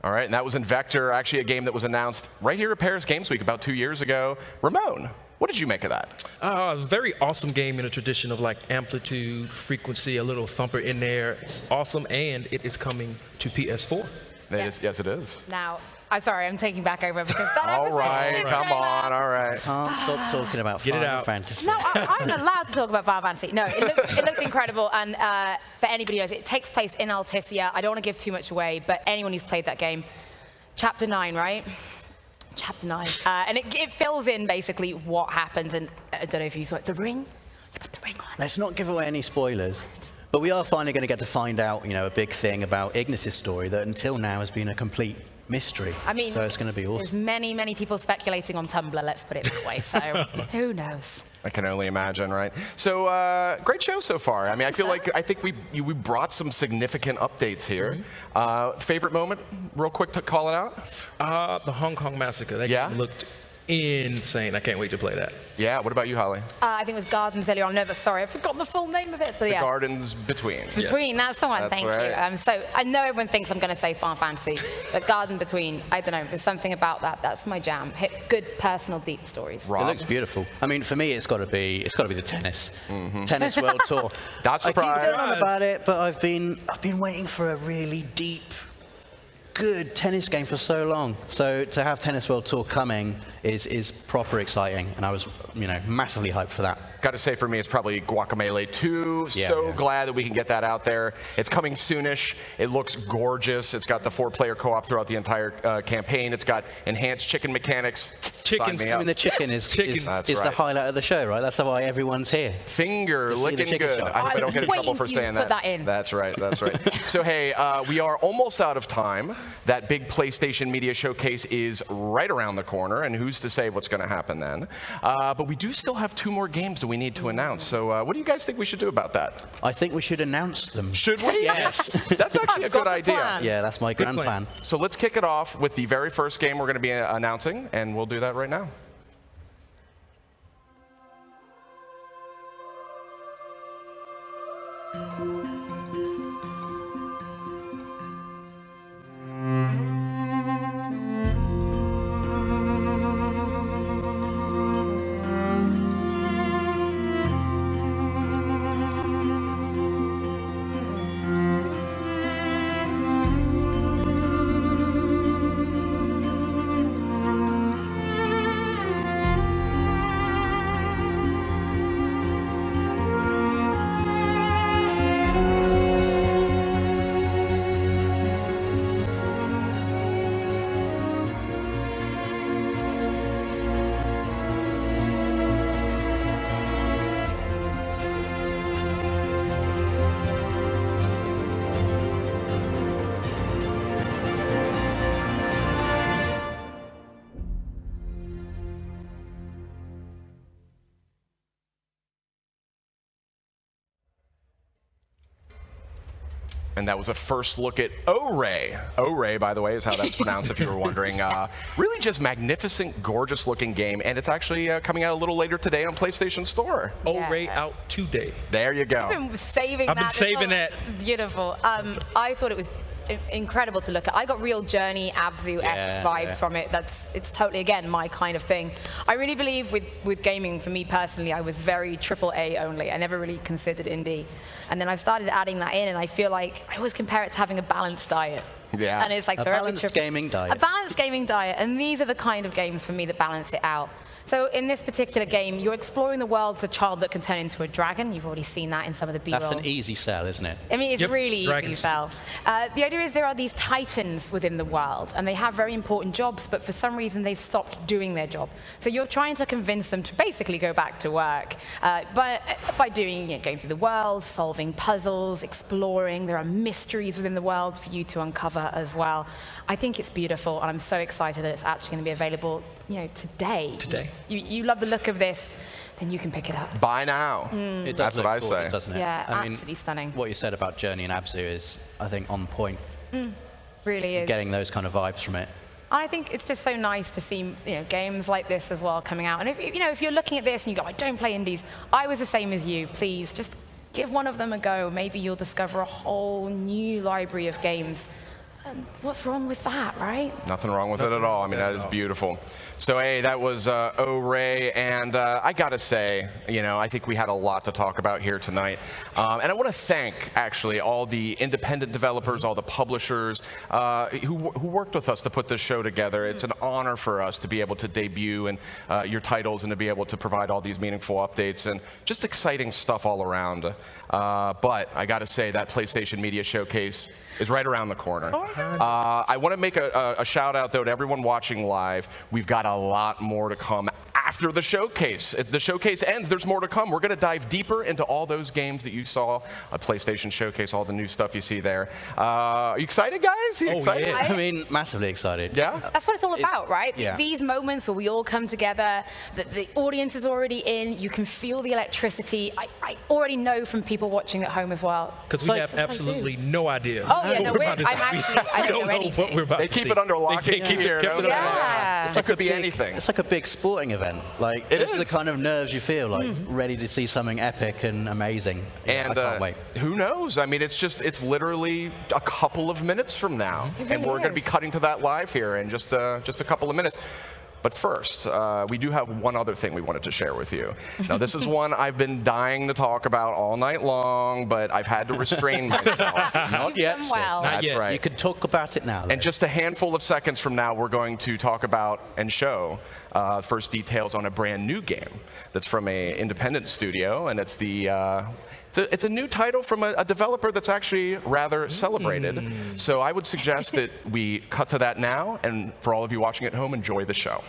All right, and that was in Vector, actually a game that was announced right here at Paris Games Week about 2 years ago. Ramon, what did you make of that? A very awesome game in a tradition of like amplitude, frequency, a little thumper in there. It's awesome, and it is coming to PS4. Yes, it is. Now, I'm sorry, I'm taking back over because that all episode right, is come going on, all right. Can't stop talking about Final Fantasy. No, I'm allowed to talk about Final Fantasy. No, it looks incredible, and for anybody who knows, it takes place in Alticia. I don't want to give too much away, but anyone who's played that game, Chapter 9, right? Chapter 9. And it fills in basically what happens. And I don't know if you saw it. The ring? You put the ring on. Let's not give away any spoilers. But we are finally going to get to find out, a big thing about Ignis' story that until now has been a complete mystery. I mean, so it's going to be awesome. There's many, many people speculating on Tumblr, let's put it that way. So who knows? I can only imagine, right? So great show so far. I mean, I think we brought some significant updates here. Favorite moment, real quick to call it out? The Hong Kong Massacre. That game looked insane. I can't wait to play that. Yeah, what about you, Holly? I think it was Gardens earlier on. No, but sorry, I've forgotten the full name of it. But The Gardens Between. Between, that's the one, That's thank right. you. So I know everyone thinks I'm going to say Final Fantasy, but Garden Between, I don't know, there's something about that. That's my jam. Good, personal, deep stories. It looks beautiful. I mean, for me, it's got to be the tennis. Tennis World Tour. Not surprised. I keep going on about it, but I've been waiting for a really deep, good tennis game for so long. So to have Tennis World Tour coming is proper exciting, and I was, massively hyped for that. Got to say, for me, it's probably Guacamelee 2. Glad that we can get that out there. It's coming soonish. It looks gorgeous. It's got the 4-player co-op throughout the entire campaign. It's got enhanced chicken mechanics. Chickens. I mean, the chicken is the highlight of the show, right? That's why everyone's here. Finger licking good. shop. I hope I don't get in trouble for saying that. Put that in. That's right. That's right. So hey, we are almost out of time. That big PlayStation Media Showcase is right around the corner, and who's to say what's going to happen then? But we do still have 2 more games that we need to announce. So what do you guys think we should do about that? I think we should announce them. Should we? Yes. That's actually a good idea. Yeah, that's my grand plan. So let's kick it off with the very first game we're going to be announcing, and we'll do that right now. And that was a first look at O-Ray. O-Ray, by the way, is how that's pronounced, if you were wondering. Really just magnificent, gorgeous-looking game, and it's actually coming out a little later today on PlayStation Store. O-Ray out today. There you go. I've been saving that. I've been saving that. Beautiful. I thought it was incredible to look at. I got real Journey, Abzu-esque vibes from it. It's totally, again, my kind of thing. I really believe with gaming, for me personally, I was very AAA only. I never really considered indie. And then I started adding that in, and I feel like I always compare it to having a balanced diet. Yeah. And it's like a balanced gaming diet. A balanced gaming diet, and these are the kind of games for me that balance it out. So in this particular game, you're exploring the world as a child that can turn into a dragon. You've already seen that in some of the B-roll. That's an easy sell, isn't it? I mean, it's really easy to sell. The idea is there are these titans within the world, and they have very important jobs, but for some reason they've stopped doing their job. So you're trying to convince them to basically go back to work by doing, going through the world, solving puzzles, exploring. There are mysteries within the world for you to uncover as well. I think it's beautiful, and I'm so excited that it's actually going to be available, today. Today. You love the look of this, then you can pick it up. Buy now. It does That's what I look say. gorgeous, doesn't it? Yeah, I mean, absolutely stunning. What you said about Journey and Abzu is, I think, on point. Really is. Getting those kind of vibes from it. I think it's just so nice to see games like this as well coming out. And if you're looking at this and you go, I don't play indies, I was the same as you. Please just give one of them a go. Maybe you'll discover a whole new library of games. And what's wrong with that, right? Nothing wrong with it at all. I mean, that is beautiful. So, hey, that was O-Ray, and I gotta say, I think we had a lot to talk about here tonight. And I want to thank, actually, all the independent developers, all the publishers who worked with us to put this show together. It's an honor for us to be able to debut and your titles and to be able to provide all these meaningful updates and just exciting stuff all around. But I gotta say, that PlayStation Media Showcase is right around the corner. I want to make a shout out, though, to everyone watching live. We've got a lot more to come after the showcase. If the showcase ends, there's more to come. We're going to dive deeper into all those games that you saw at PlayStation Showcase, all the new stuff you see there. Are you excited, guys? You excited? Yeah. I mean, massively excited. Yeah? That's what it's all about, right? Yeah. These moments where we all come together, the audience is already in, you can feel the electricity. I already know from people watching at home as well. Because we have absolutely no idea. Oh, yeah, no, I don't know what we're about to see. They keep it under lock and key here. It could be anything. It's like a big sporting event. Like, It those are the is. kind of nerves you feel, like, ready to see something epic and amazing. Yeah, And I can't wait. who knows? I mean, it's literally a couple of minutes from now, It and really we're going to be is. cutting to that live here in just a couple of minutes. But first, we do have one other thing we wanted to share with you. Now, this is one I've been dying to talk about all night long, but I've had to restrain myself. Not yet. done well. Not That's yet. right. You can talk about it now. And just a handful of seconds from now, we're going to talk about and show first details on a brand new game that's from an independent studio, and it's it's a new title from a developer that's actually rather celebrated. So I would suggest that we cut to that now, and for all of you watching at home, enjoy the show.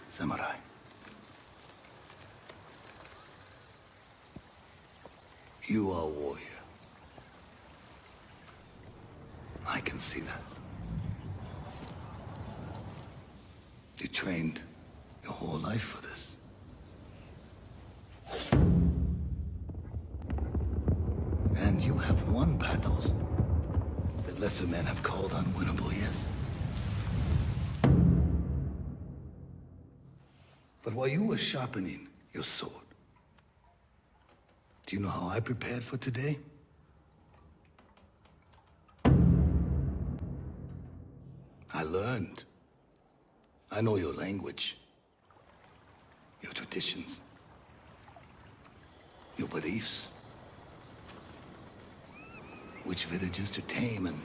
Samurai. You are a warrior. I can see that. You trained your whole life for this. And you have won battles that lesser men have called unwinnable, yes? But while you were sharpening your sword, do you know how I prepared for today? I learned. I know your language, your traditions, your beliefs, which villages to tame and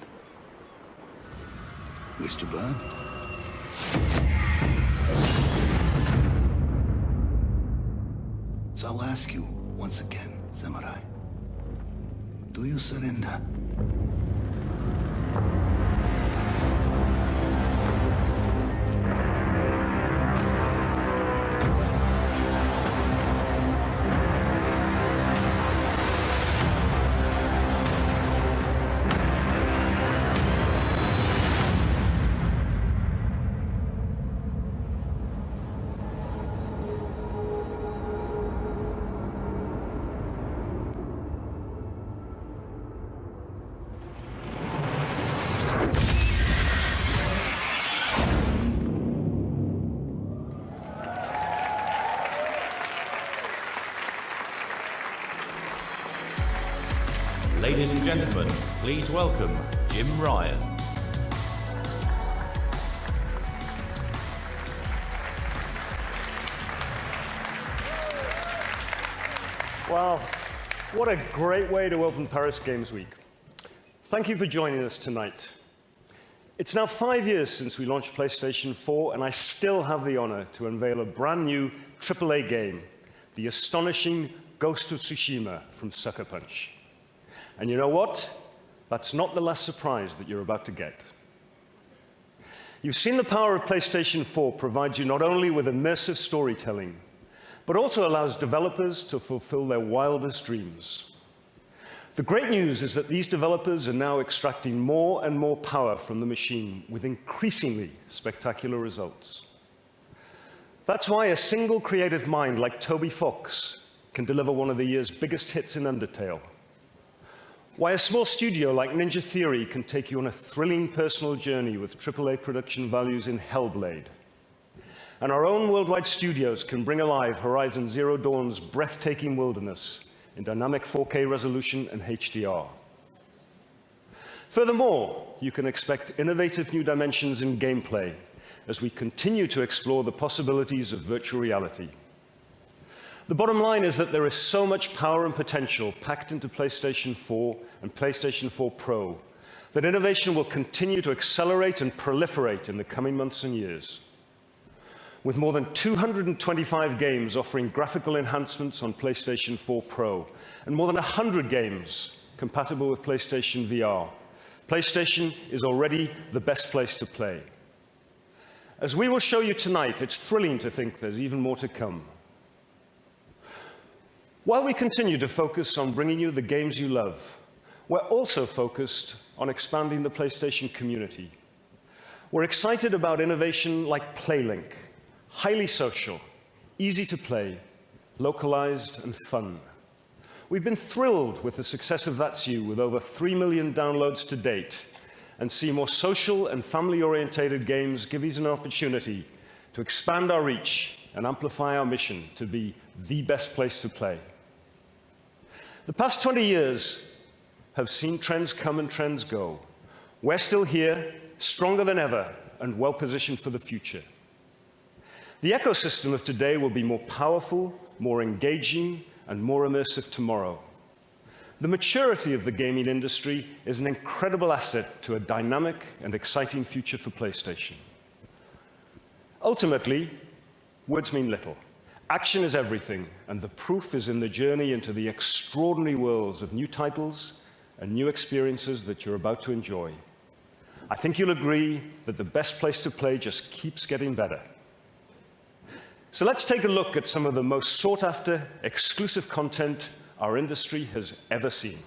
which to burn. So I'll ask you once again, Samurai, do you surrender? Ladies and gentlemen, please welcome Jim Ryan. Wow, what a great way to open Paris Games Week. Thank you for joining us tonight. It's now 5 years since we launched PlayStation 4, and I still have the honor to unveil a brand new AAA game, the astonishing Ghost of Tsushima from Sucker Punch. And you know what? That's not the last surprise that you're about to get. You've seen the power of PlayStation 4 provides you not only with immersive storytelling, but also allows developers to fulfill their wildest dreams. The great news is that these developers are now extracting more and more power from the machine with increasingly spectacular results. That's why a single creative mind like Toby Fox can deliver one of the year's biggest hits in Undertale. Why a small studio like Ninja Theory can take you on a thrilling personal journey with AAA production values in Hellblade. And our own worldwide studios can bring alive Horizon Zero Dawn's breathtaking wilderness in dynamic 4K resolution and HDR. Furthermore, you can expect innovative new dimensions in gameplay as we continue to explore the possibilities of virtual reality. The bottom line is that there is so much power and potential packed into PlayStation 4 and PlayStation 4 Pro that innovation will continue to accelerate and proliferate in the coming months and years. With more than 225 games offering graphical enhancements on PlayStation 4 Pro and more than 100 games compatible with PlayStation VR, PlayStation is already the best place to play. As we will show you tonight, it's thrilling to think there's even more to come. While we continue to focus on bringing you the games you love, we're also focused on expanding the PlayStation community. We're excited about innovation like PlayLink, highly social, easy to play, localized, and fun. We've been thrilled with the success of That's You with over 3 million downloads to date, and see more social and family-oriented games give us an opportunity to expand our reach and amplify our mission to be the best place to play. The past 20 years have seen trends come and trends go. We're still here, stronger than ever, and well-positioned for the future. The ecosystem of today will be more powerful, more engaging, and more immersive tomorrow. The maturity of the gaming industry is an incredible asset to a dynamic and exciting future for PlayStation. Ultimately, words mean little. Action is everything, and the proof is in the journey into the extraordinary worlds of new titles and new experiences that you're about to enjoy. I think you'll agree that the best place to play just keeps getting better. So let's take a look at some of the most sought-after, exclusive content our industry has ever seen.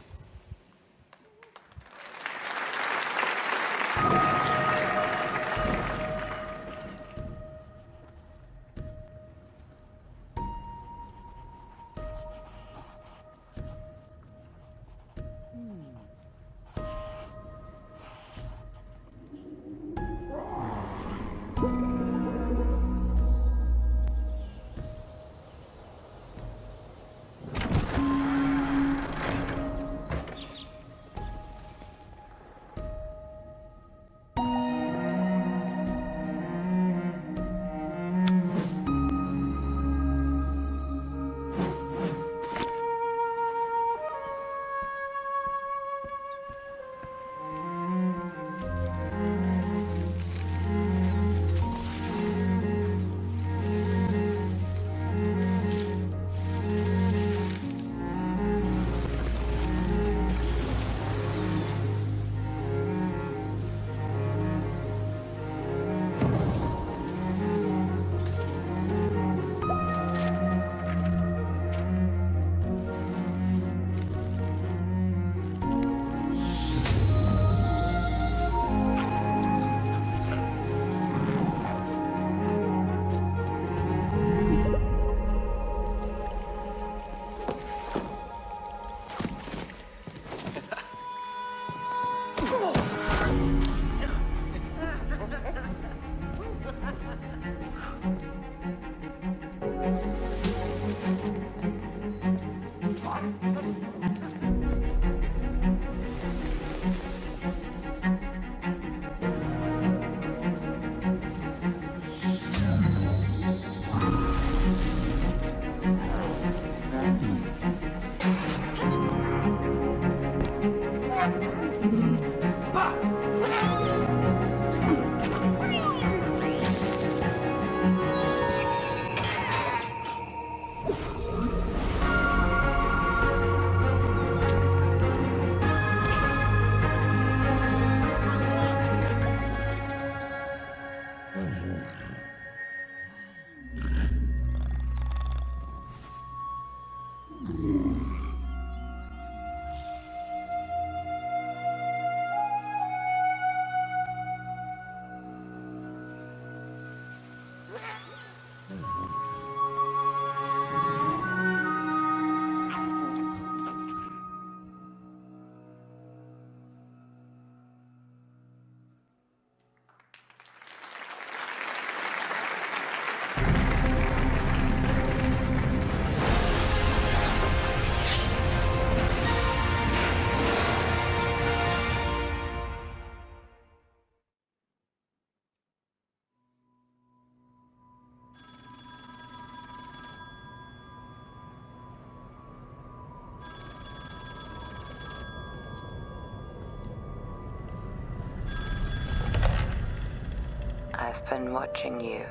I've been watching you,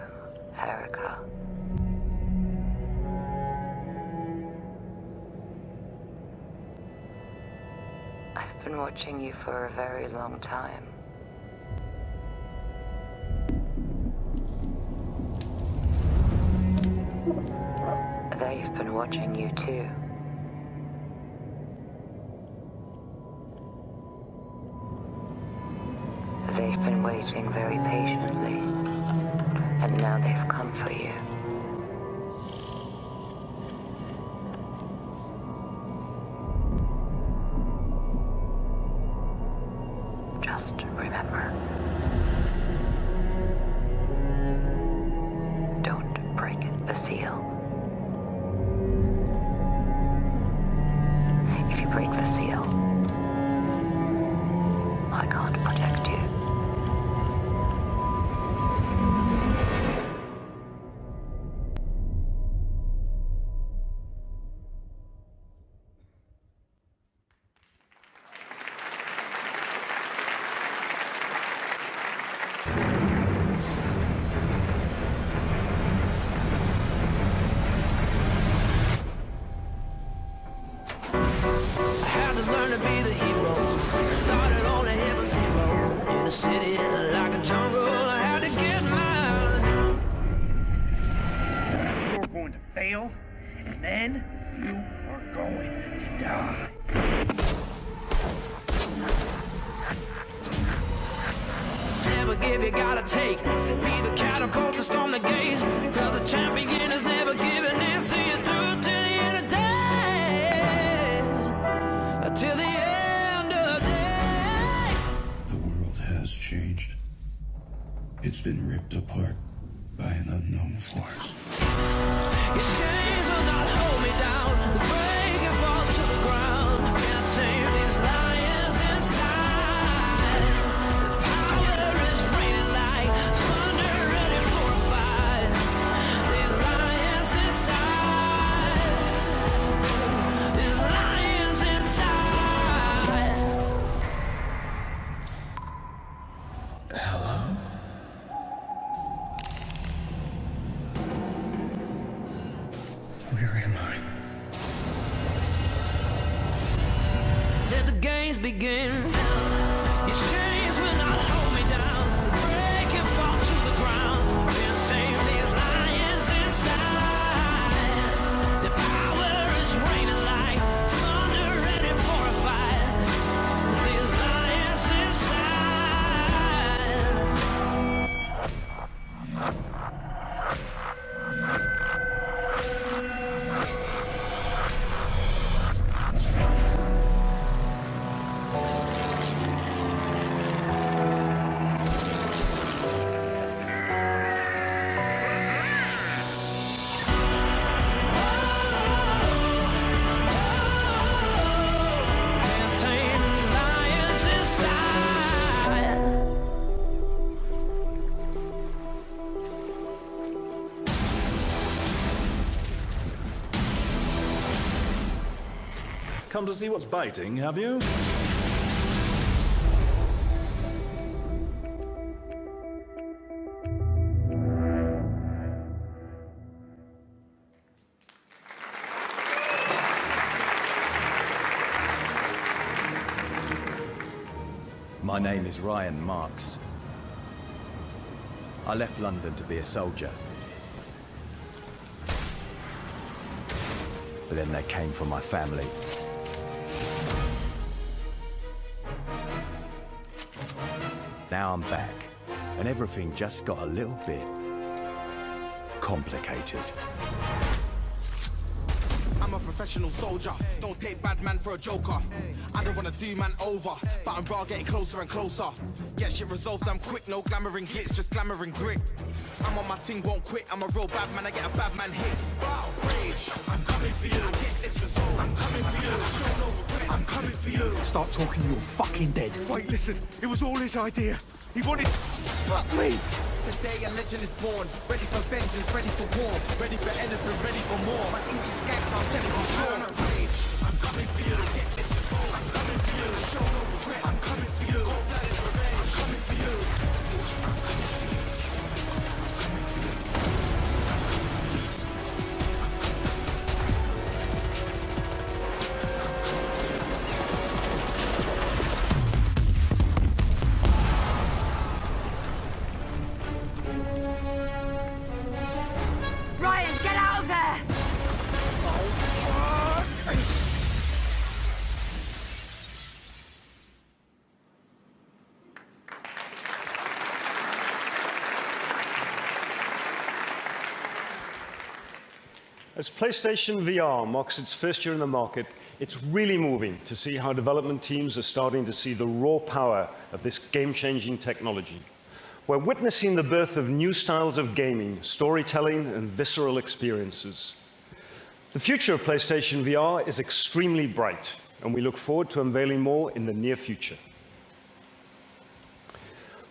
Erica. I've been watching you for a very long time. They've been watching you too. They've been waiting very patiently, and now they've come for you. Just remember, don't break the seal. If you break the seal, I can't protect you. And then you are going to die. Never give, you gotta take. Be the catapult to storm the gates. Cause the champion is never giving in. See it through till the end of days. Till the end of days. The world has changed. It's been ripped apart by an unknown force. Your chains will not hold me down. The break and fall to the ground. Can't tame these lions inside. The power is raining like thunder, ready for a fight. These lions inside. These lions inside. Hello? Where am I? Let the games begin. Your chains will not hold me down. Break and fall to the ground. Can't tame these lions inside. The power is raining like thunder, ready for a fight. These lions inside. Can't tame these lions inside. Come to see what's biting, have you? My name is Ryan Marks. I left London to be a soldier. But then they came for my family. Now I'm back, and everything just got a little bit complicated. I'm a professional soldier, don't take bad man for a joker. I don't wanna do man over, but I'm raw getting closer and closer. Get shit resolved, I'm quick, no glamour and glitz, just glamour and grit. I'm on my team, won't quit, I'm a real bad man, I get a bad man hit. Wow, rage, I'm coming for you. I get this result, I'm coming for you. Show no regrets, I'm coming for you. Start talking, you're fucking dead. Wait, listen, it was all his idea. He wanted... Fuck me! Today a legend is born, ready for vengeance, ready for war, ready for anything, ready for more. My English gangster, I'm telling you, sure. No rage, I'm coming for you. I get this result, I'm coming for you. Show no regrets, I'm coming for you. Cold-blooded revenge, I'm coming for you. Ryan, get out of there! As PlayStation VR marks its first year in the market, it's really moving to see how development teams are starting to see the raw power of this game-changing technology. We're witnessing the birth of new styles of gaming, storytelling, and visceral experiences. The future of PlayStation VR is extremely bright, and we look forward to unveiling more in the near future.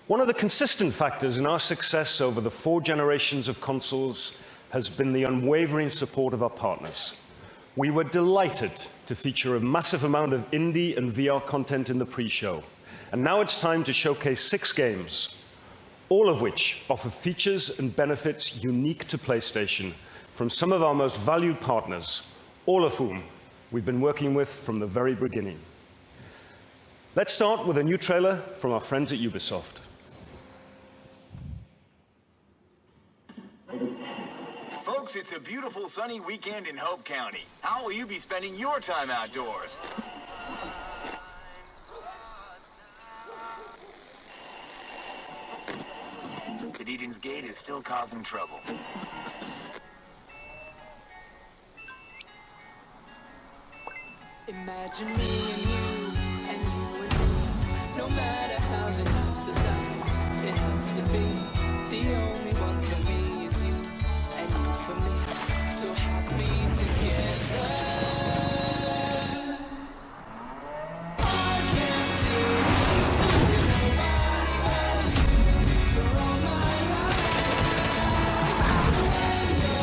One of the consistent factors in our success over the 4 generations of consoles has been the unwavering support of our partners. We were delighted to feature a massive amount of indie and VR content in the pre-show, and now it's time to showcase 6 games, all of which offer features and benefits unique to PlayStation from some of our most valued partners, all of whom we've been working with from the very beginning. Let's start with a new trailer from our friends at Ubisoft. Folks, it's a beautiful sunny weekend in Hope County. How will you be spending your time outdoors? But Eden's Gate is still causing trouble. Imagine me and you and me. No matter how the dust it has to be. The only one for me is you, and you for me. So happy together. I can't see nobody but you. You're all my life.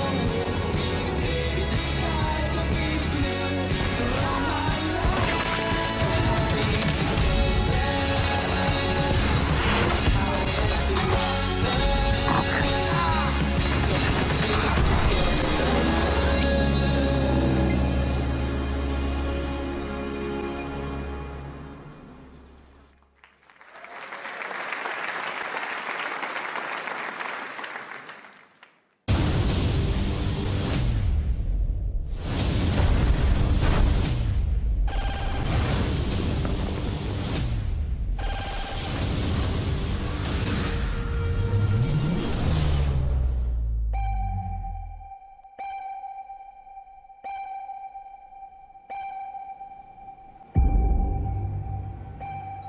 When you're with me, baby, the skies will be blue. You're all my life. So happy together. How is this weather? So happy together.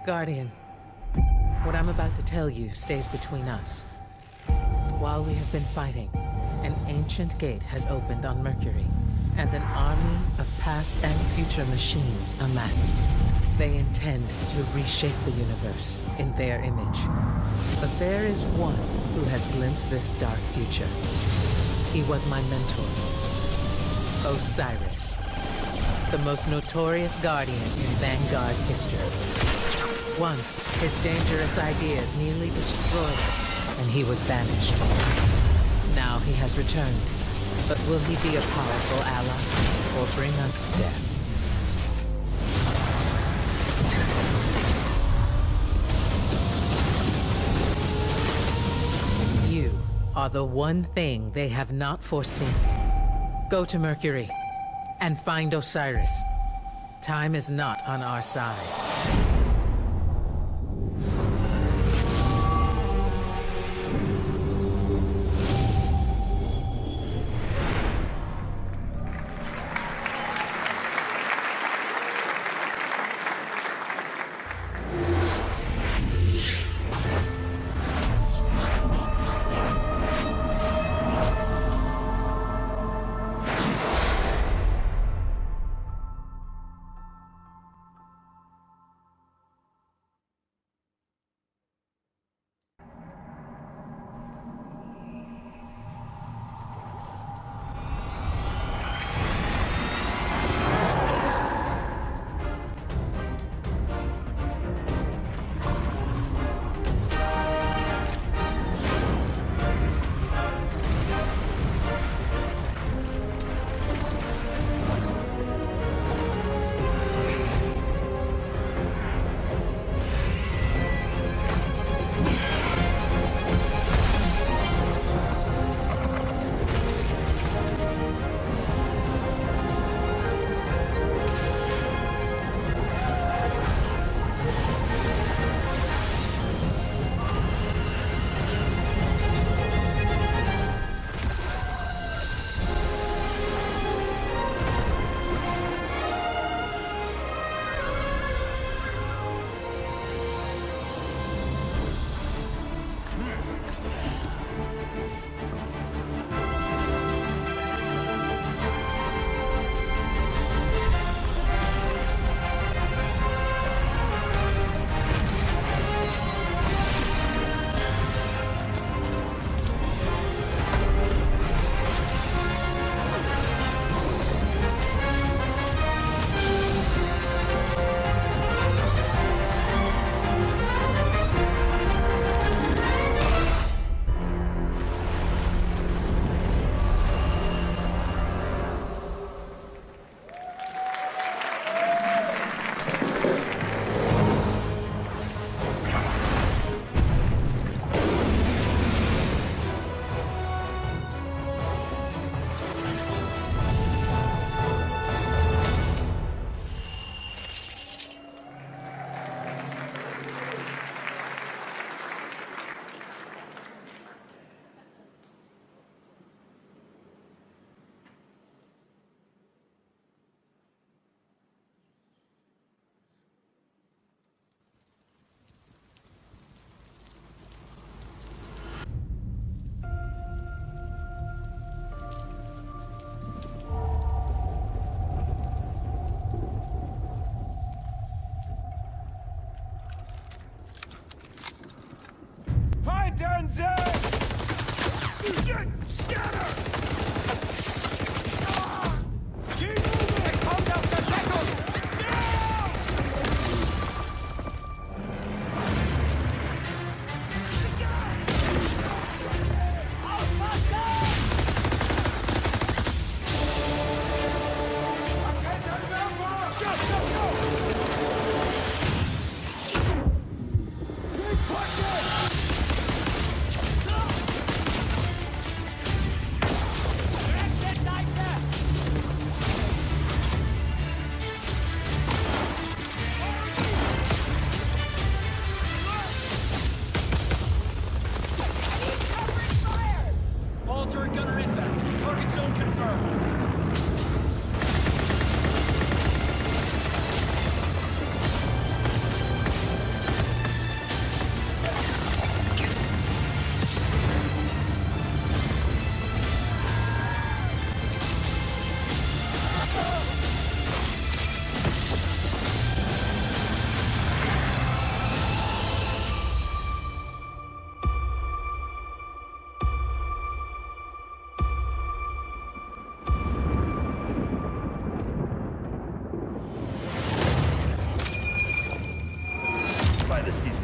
Guardian, what I'm about to tell you stays between us. While we have been fighting, an ancient gate has opened on Mercury, and an army of past and future machines amasses. They intend to reshape the universe in their image. But there is one who has glimpsed this dark future. He was my mentor, Osiris, the most notorious Guardian in Vanguard history. Once, his dangerous ideas nearly destroyed us, and he was banished. Now he has returned, but will he be a powerful ally, or bring us death? You are the one thing they have not foreseen. Go to Mercury and find Osiris. Time is not on our side.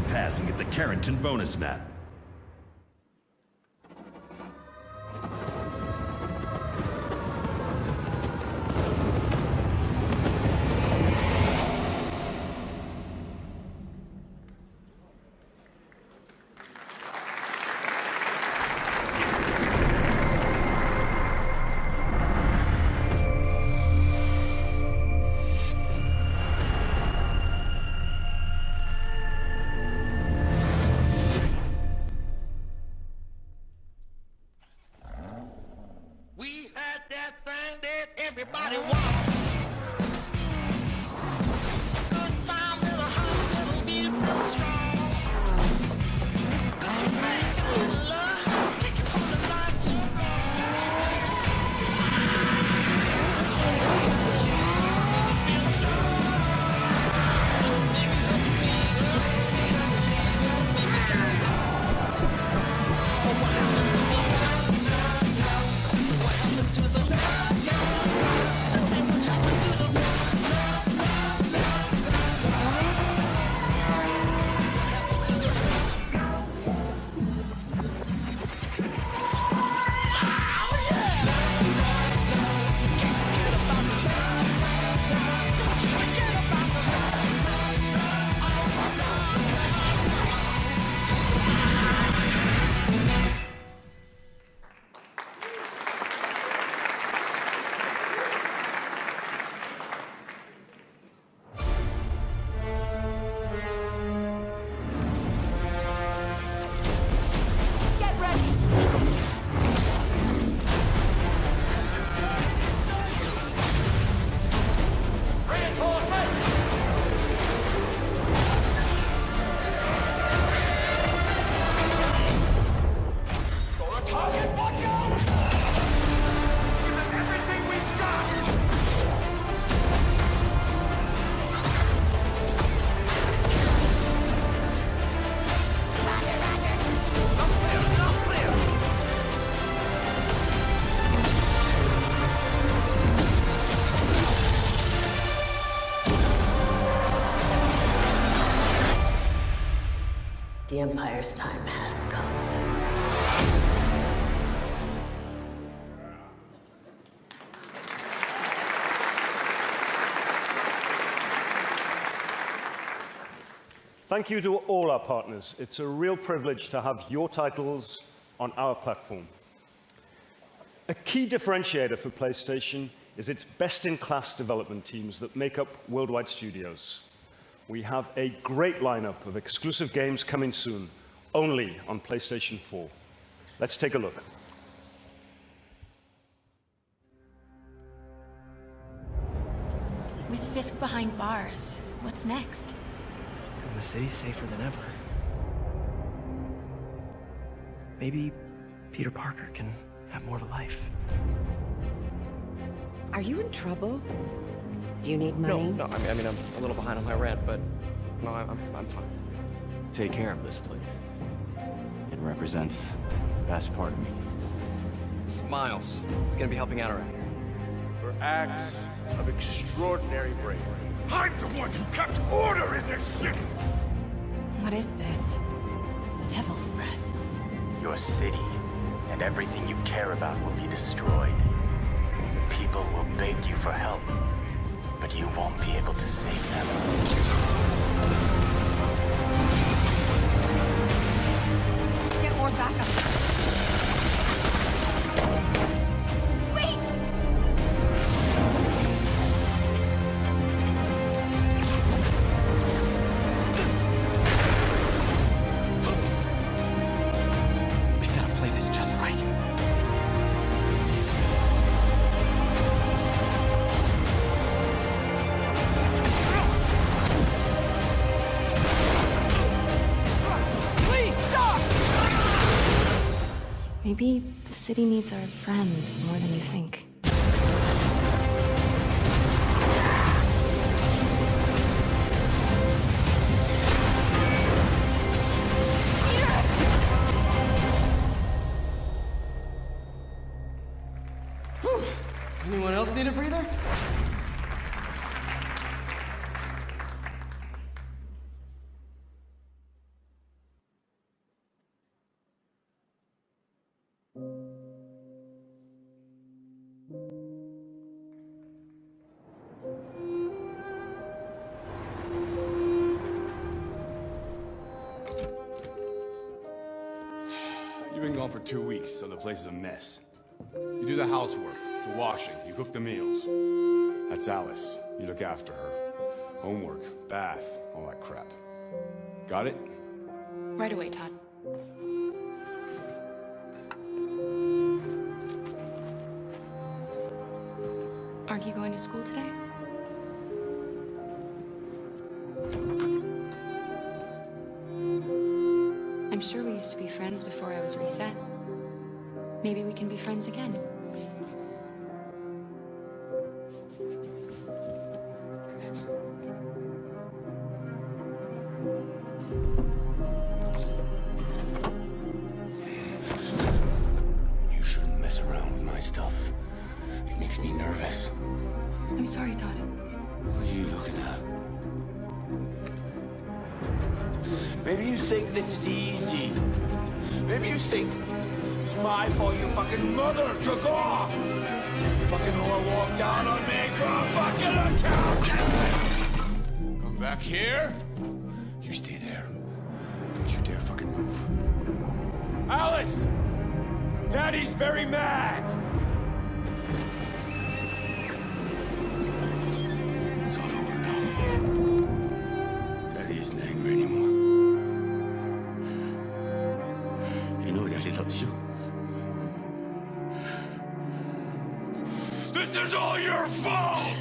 Passing at the Carrington bonus map. everybody walk. Good time in the hospital, be real strong. 'Cause you make a little love, take you from the night to The Empire's time has come. Thank you to all our partners. It's a real privilege to have your titles on our platform. A key differentiator for PlayStation is its best-in-class development teams that make up Worldwide Studios. We have a great lineup of exclusive games coming soon, only on PlayStation 4. Let's take a look. With Fisk behind bars, what's next? And the city's safer than ever. Maybe Peter Parker can have more of a life. Are you in trouble? Do you need money? No, I mean, I'm a little behind on my rent, but no, I'm fine. Take care of this place. It represents the best part of me. This is Miles. He's gonna be helping out around here. For acts of extraordinary bravery. I'm the one who kept order in this city! What is this? Devil's breath. Your city and everything you care about will be destroyed. People will beg you for help, but you won't be able to save them. Get more backup. Wait! We've gotta play this just right. Maybe the city needs our friend more than you think. Anyone else need a breather? You've been gone for 2 weeks, so the place is a mess. You do the housework, the washing, you cook the meals. That's Alice. You look after her. Homework, bath, all that crap. Got it? Right away, Todd. Aren't you going to school today? I'm sure we used to be friends before I was reset. Maybe we can be friends again. You shouldn't mess around with my stuff. It makes me nervous. I'm sorry, Todd. What are you looking at? Maybe you think this is easy. Maybe you think it's my fault your fucking mother took off. Fucking whore walked down on me for a fucking account. Come back here. You stay there. Don't you dare fucking move. Alice! Daddy's very mad. It's all over now. Daddy isn't angry anymore. You know Daddy loves you. This is all your fault!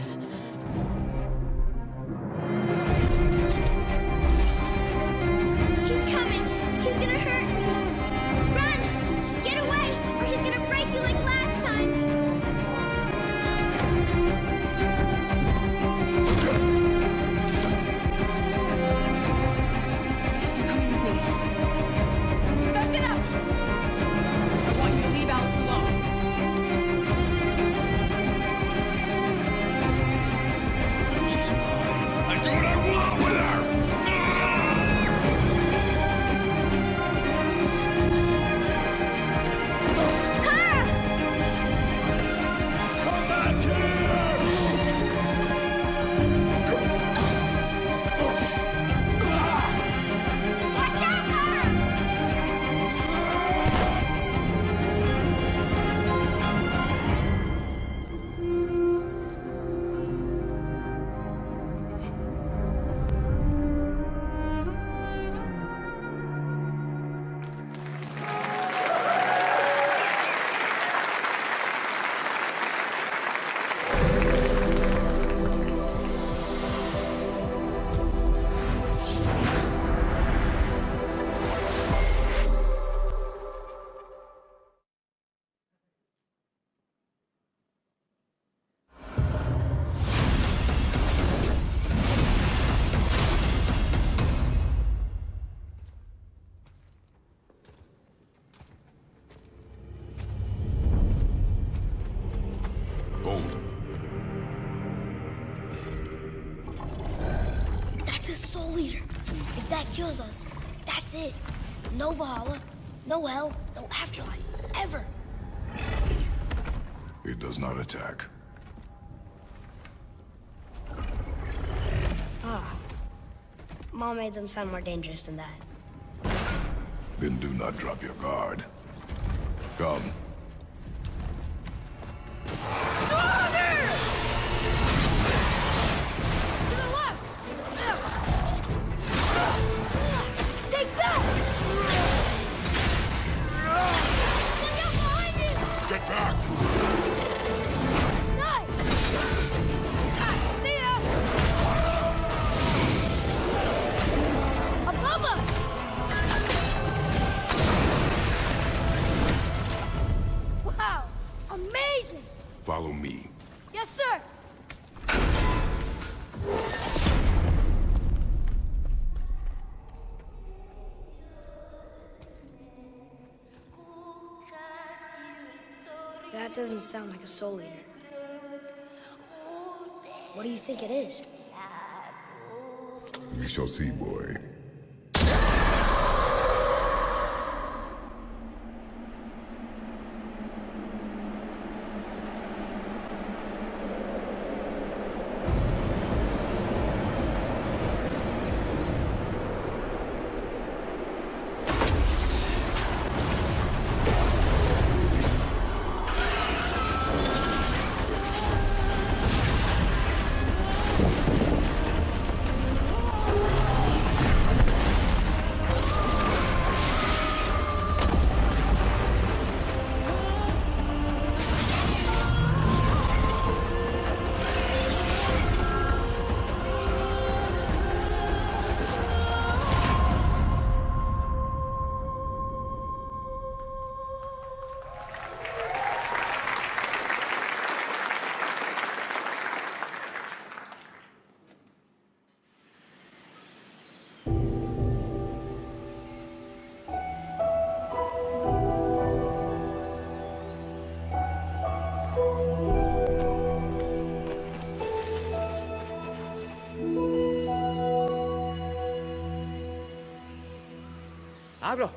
He's coming! He's gonna hurt me! Run! Get away, or he's gonna break you like last time! You're coming with me. That's enough! I want you to leave Alice alone. She's mine. I do what I want with her! Kara! Come back here! Watch out, Kara! Hold. That's a soul eater. If that kills us, that's it. No Valhalla, no hell, no afterlife, ever. It does not attack. Ah. Mom made them sound more dangerous than that. Then do not drop your guard. Come. To the left! Take that! Look out behind you! Get back! Nice! See ya! Above us! Wow! Amazing! Follow me. Yes, sir! That doesn't sound like a soul eater. What do you think it is? You shall see, boy. Abro.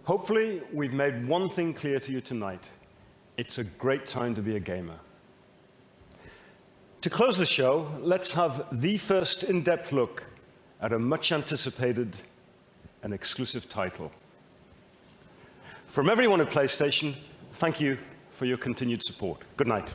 Hopefully, we've made one thing clear to you tonight. It's a great time to be a gamer. To close the show, let's have the first in-depth look at a much-anticipated and exclusive title. From everyone at PlayStation, thank you for your continued support. Good night.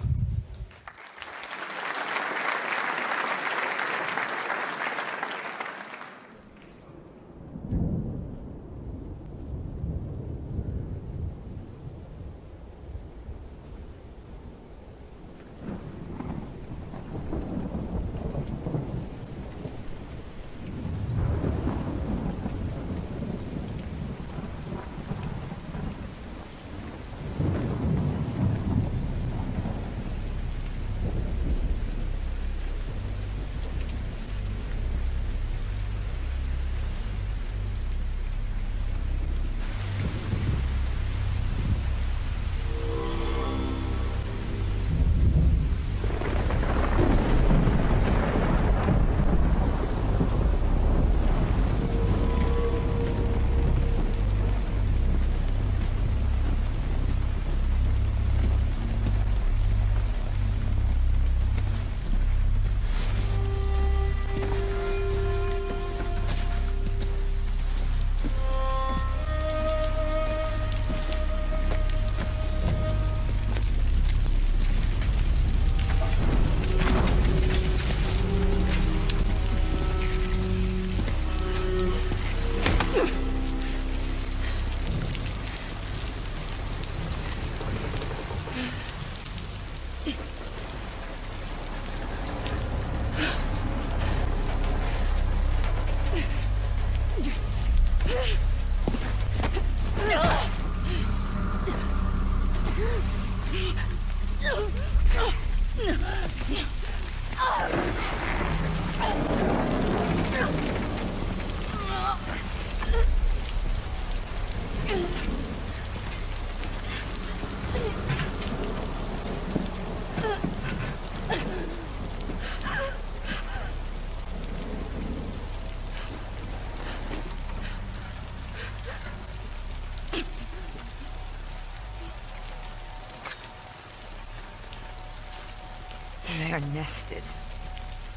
They're nested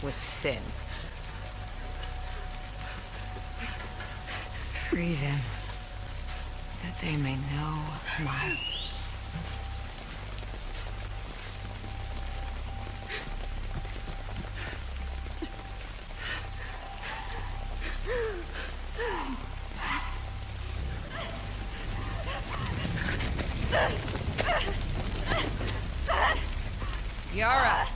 with sin. Free them, that they may know my... Yara!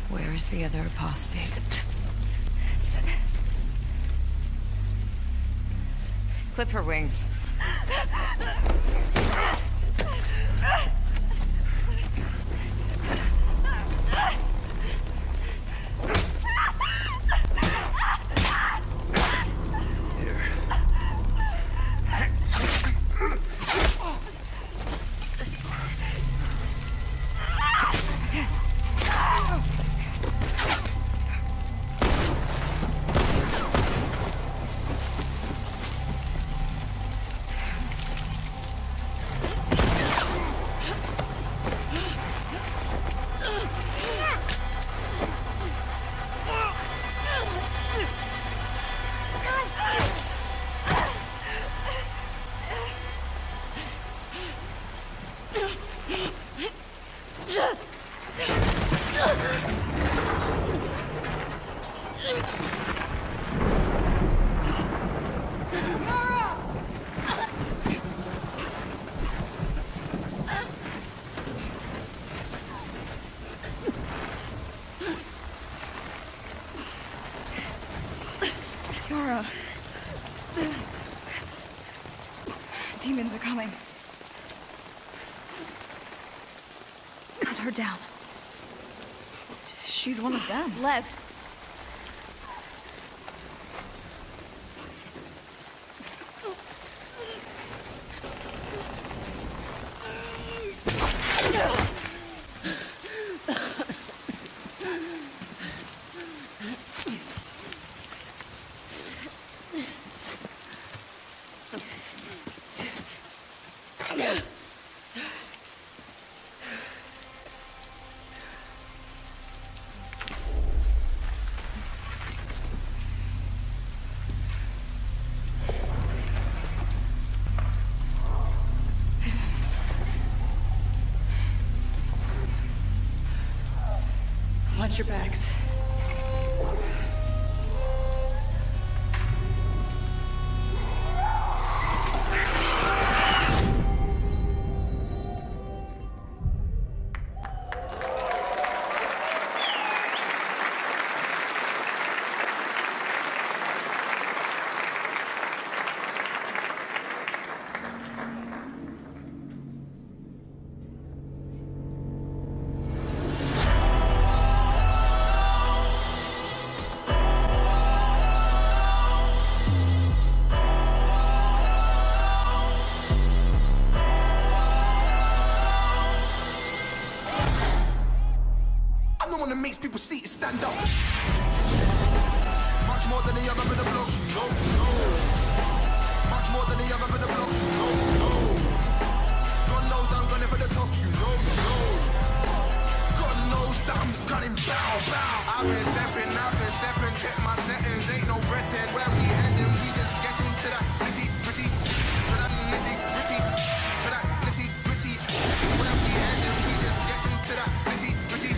Where is the other apostate? Clip her wings. Yara. Demons are coming. Cut her down. She's one of them. Lev. Watch your backs. Makes people see it stand up. Much more than the other in the block, no. Much more than the other in the block, no. God knows that I'm gunning for the top, you know. God knows that I'm gunning bow. I've been stepping, check my settings, ain't no fretting. Where we heading, we just getting to that nitty gritty, to that nitty gritty, to that nitty gritty. Where we heading, we just getting to that nitty gritty.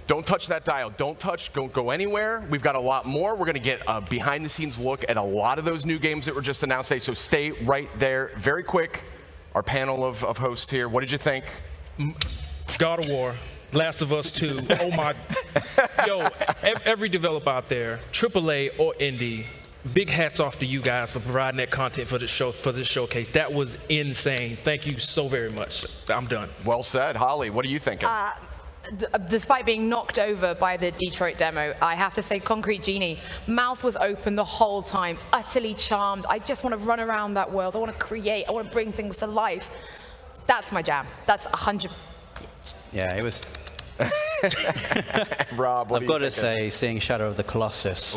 Don't touch that dial. Don't go anywhere. We've got a lot more. We're going to get a behind-the-scenes look at a lot of those new games that were just announced today, so stay right there. Very quick, our panel of hosts here. What did you think? God of War, Last of Us 2. Oh my. Yo, every developer out there, AAA or indie, big hats off to you guys for providing that content for this showcase. That was insane. Thank you so very much. I'm done. Well said. Holly, what are you thinking? Despite being knocked over by the Detroit demo, I have to say Concrete Genie, mouth was open the whole time, utterly charmed. I just want to run around that world. I want to create. I want to bring things to life. That's my jam. That's 100. Yeah, it was. Rob, what I've got to say, seeing Shadow of the Colossus,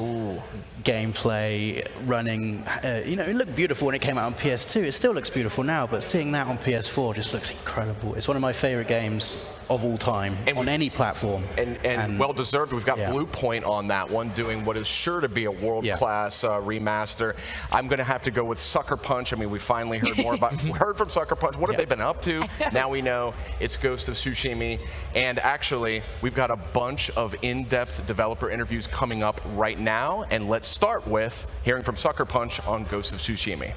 gameplay, running, you know, it looked beautiful when it came out on PS2. It still looks beautiful now, but seeing that on PS4 just looks incredible. It's one of my favorite games of all time on any platform. And well deserved. We've got Blue Point on that one, doing what is sure to be a world-class remaster. I'm going to have to go with Sucker Punch. I mean, we finally heard more about. We heard from Sucker Punch. What have they been up to? Now we know it's Ghost of Tsushima, and actually, we've got a bunch of in-depth developer interviews coming up right now, and let's start with hearing from Sucker Punch on Ghost of Tsushima.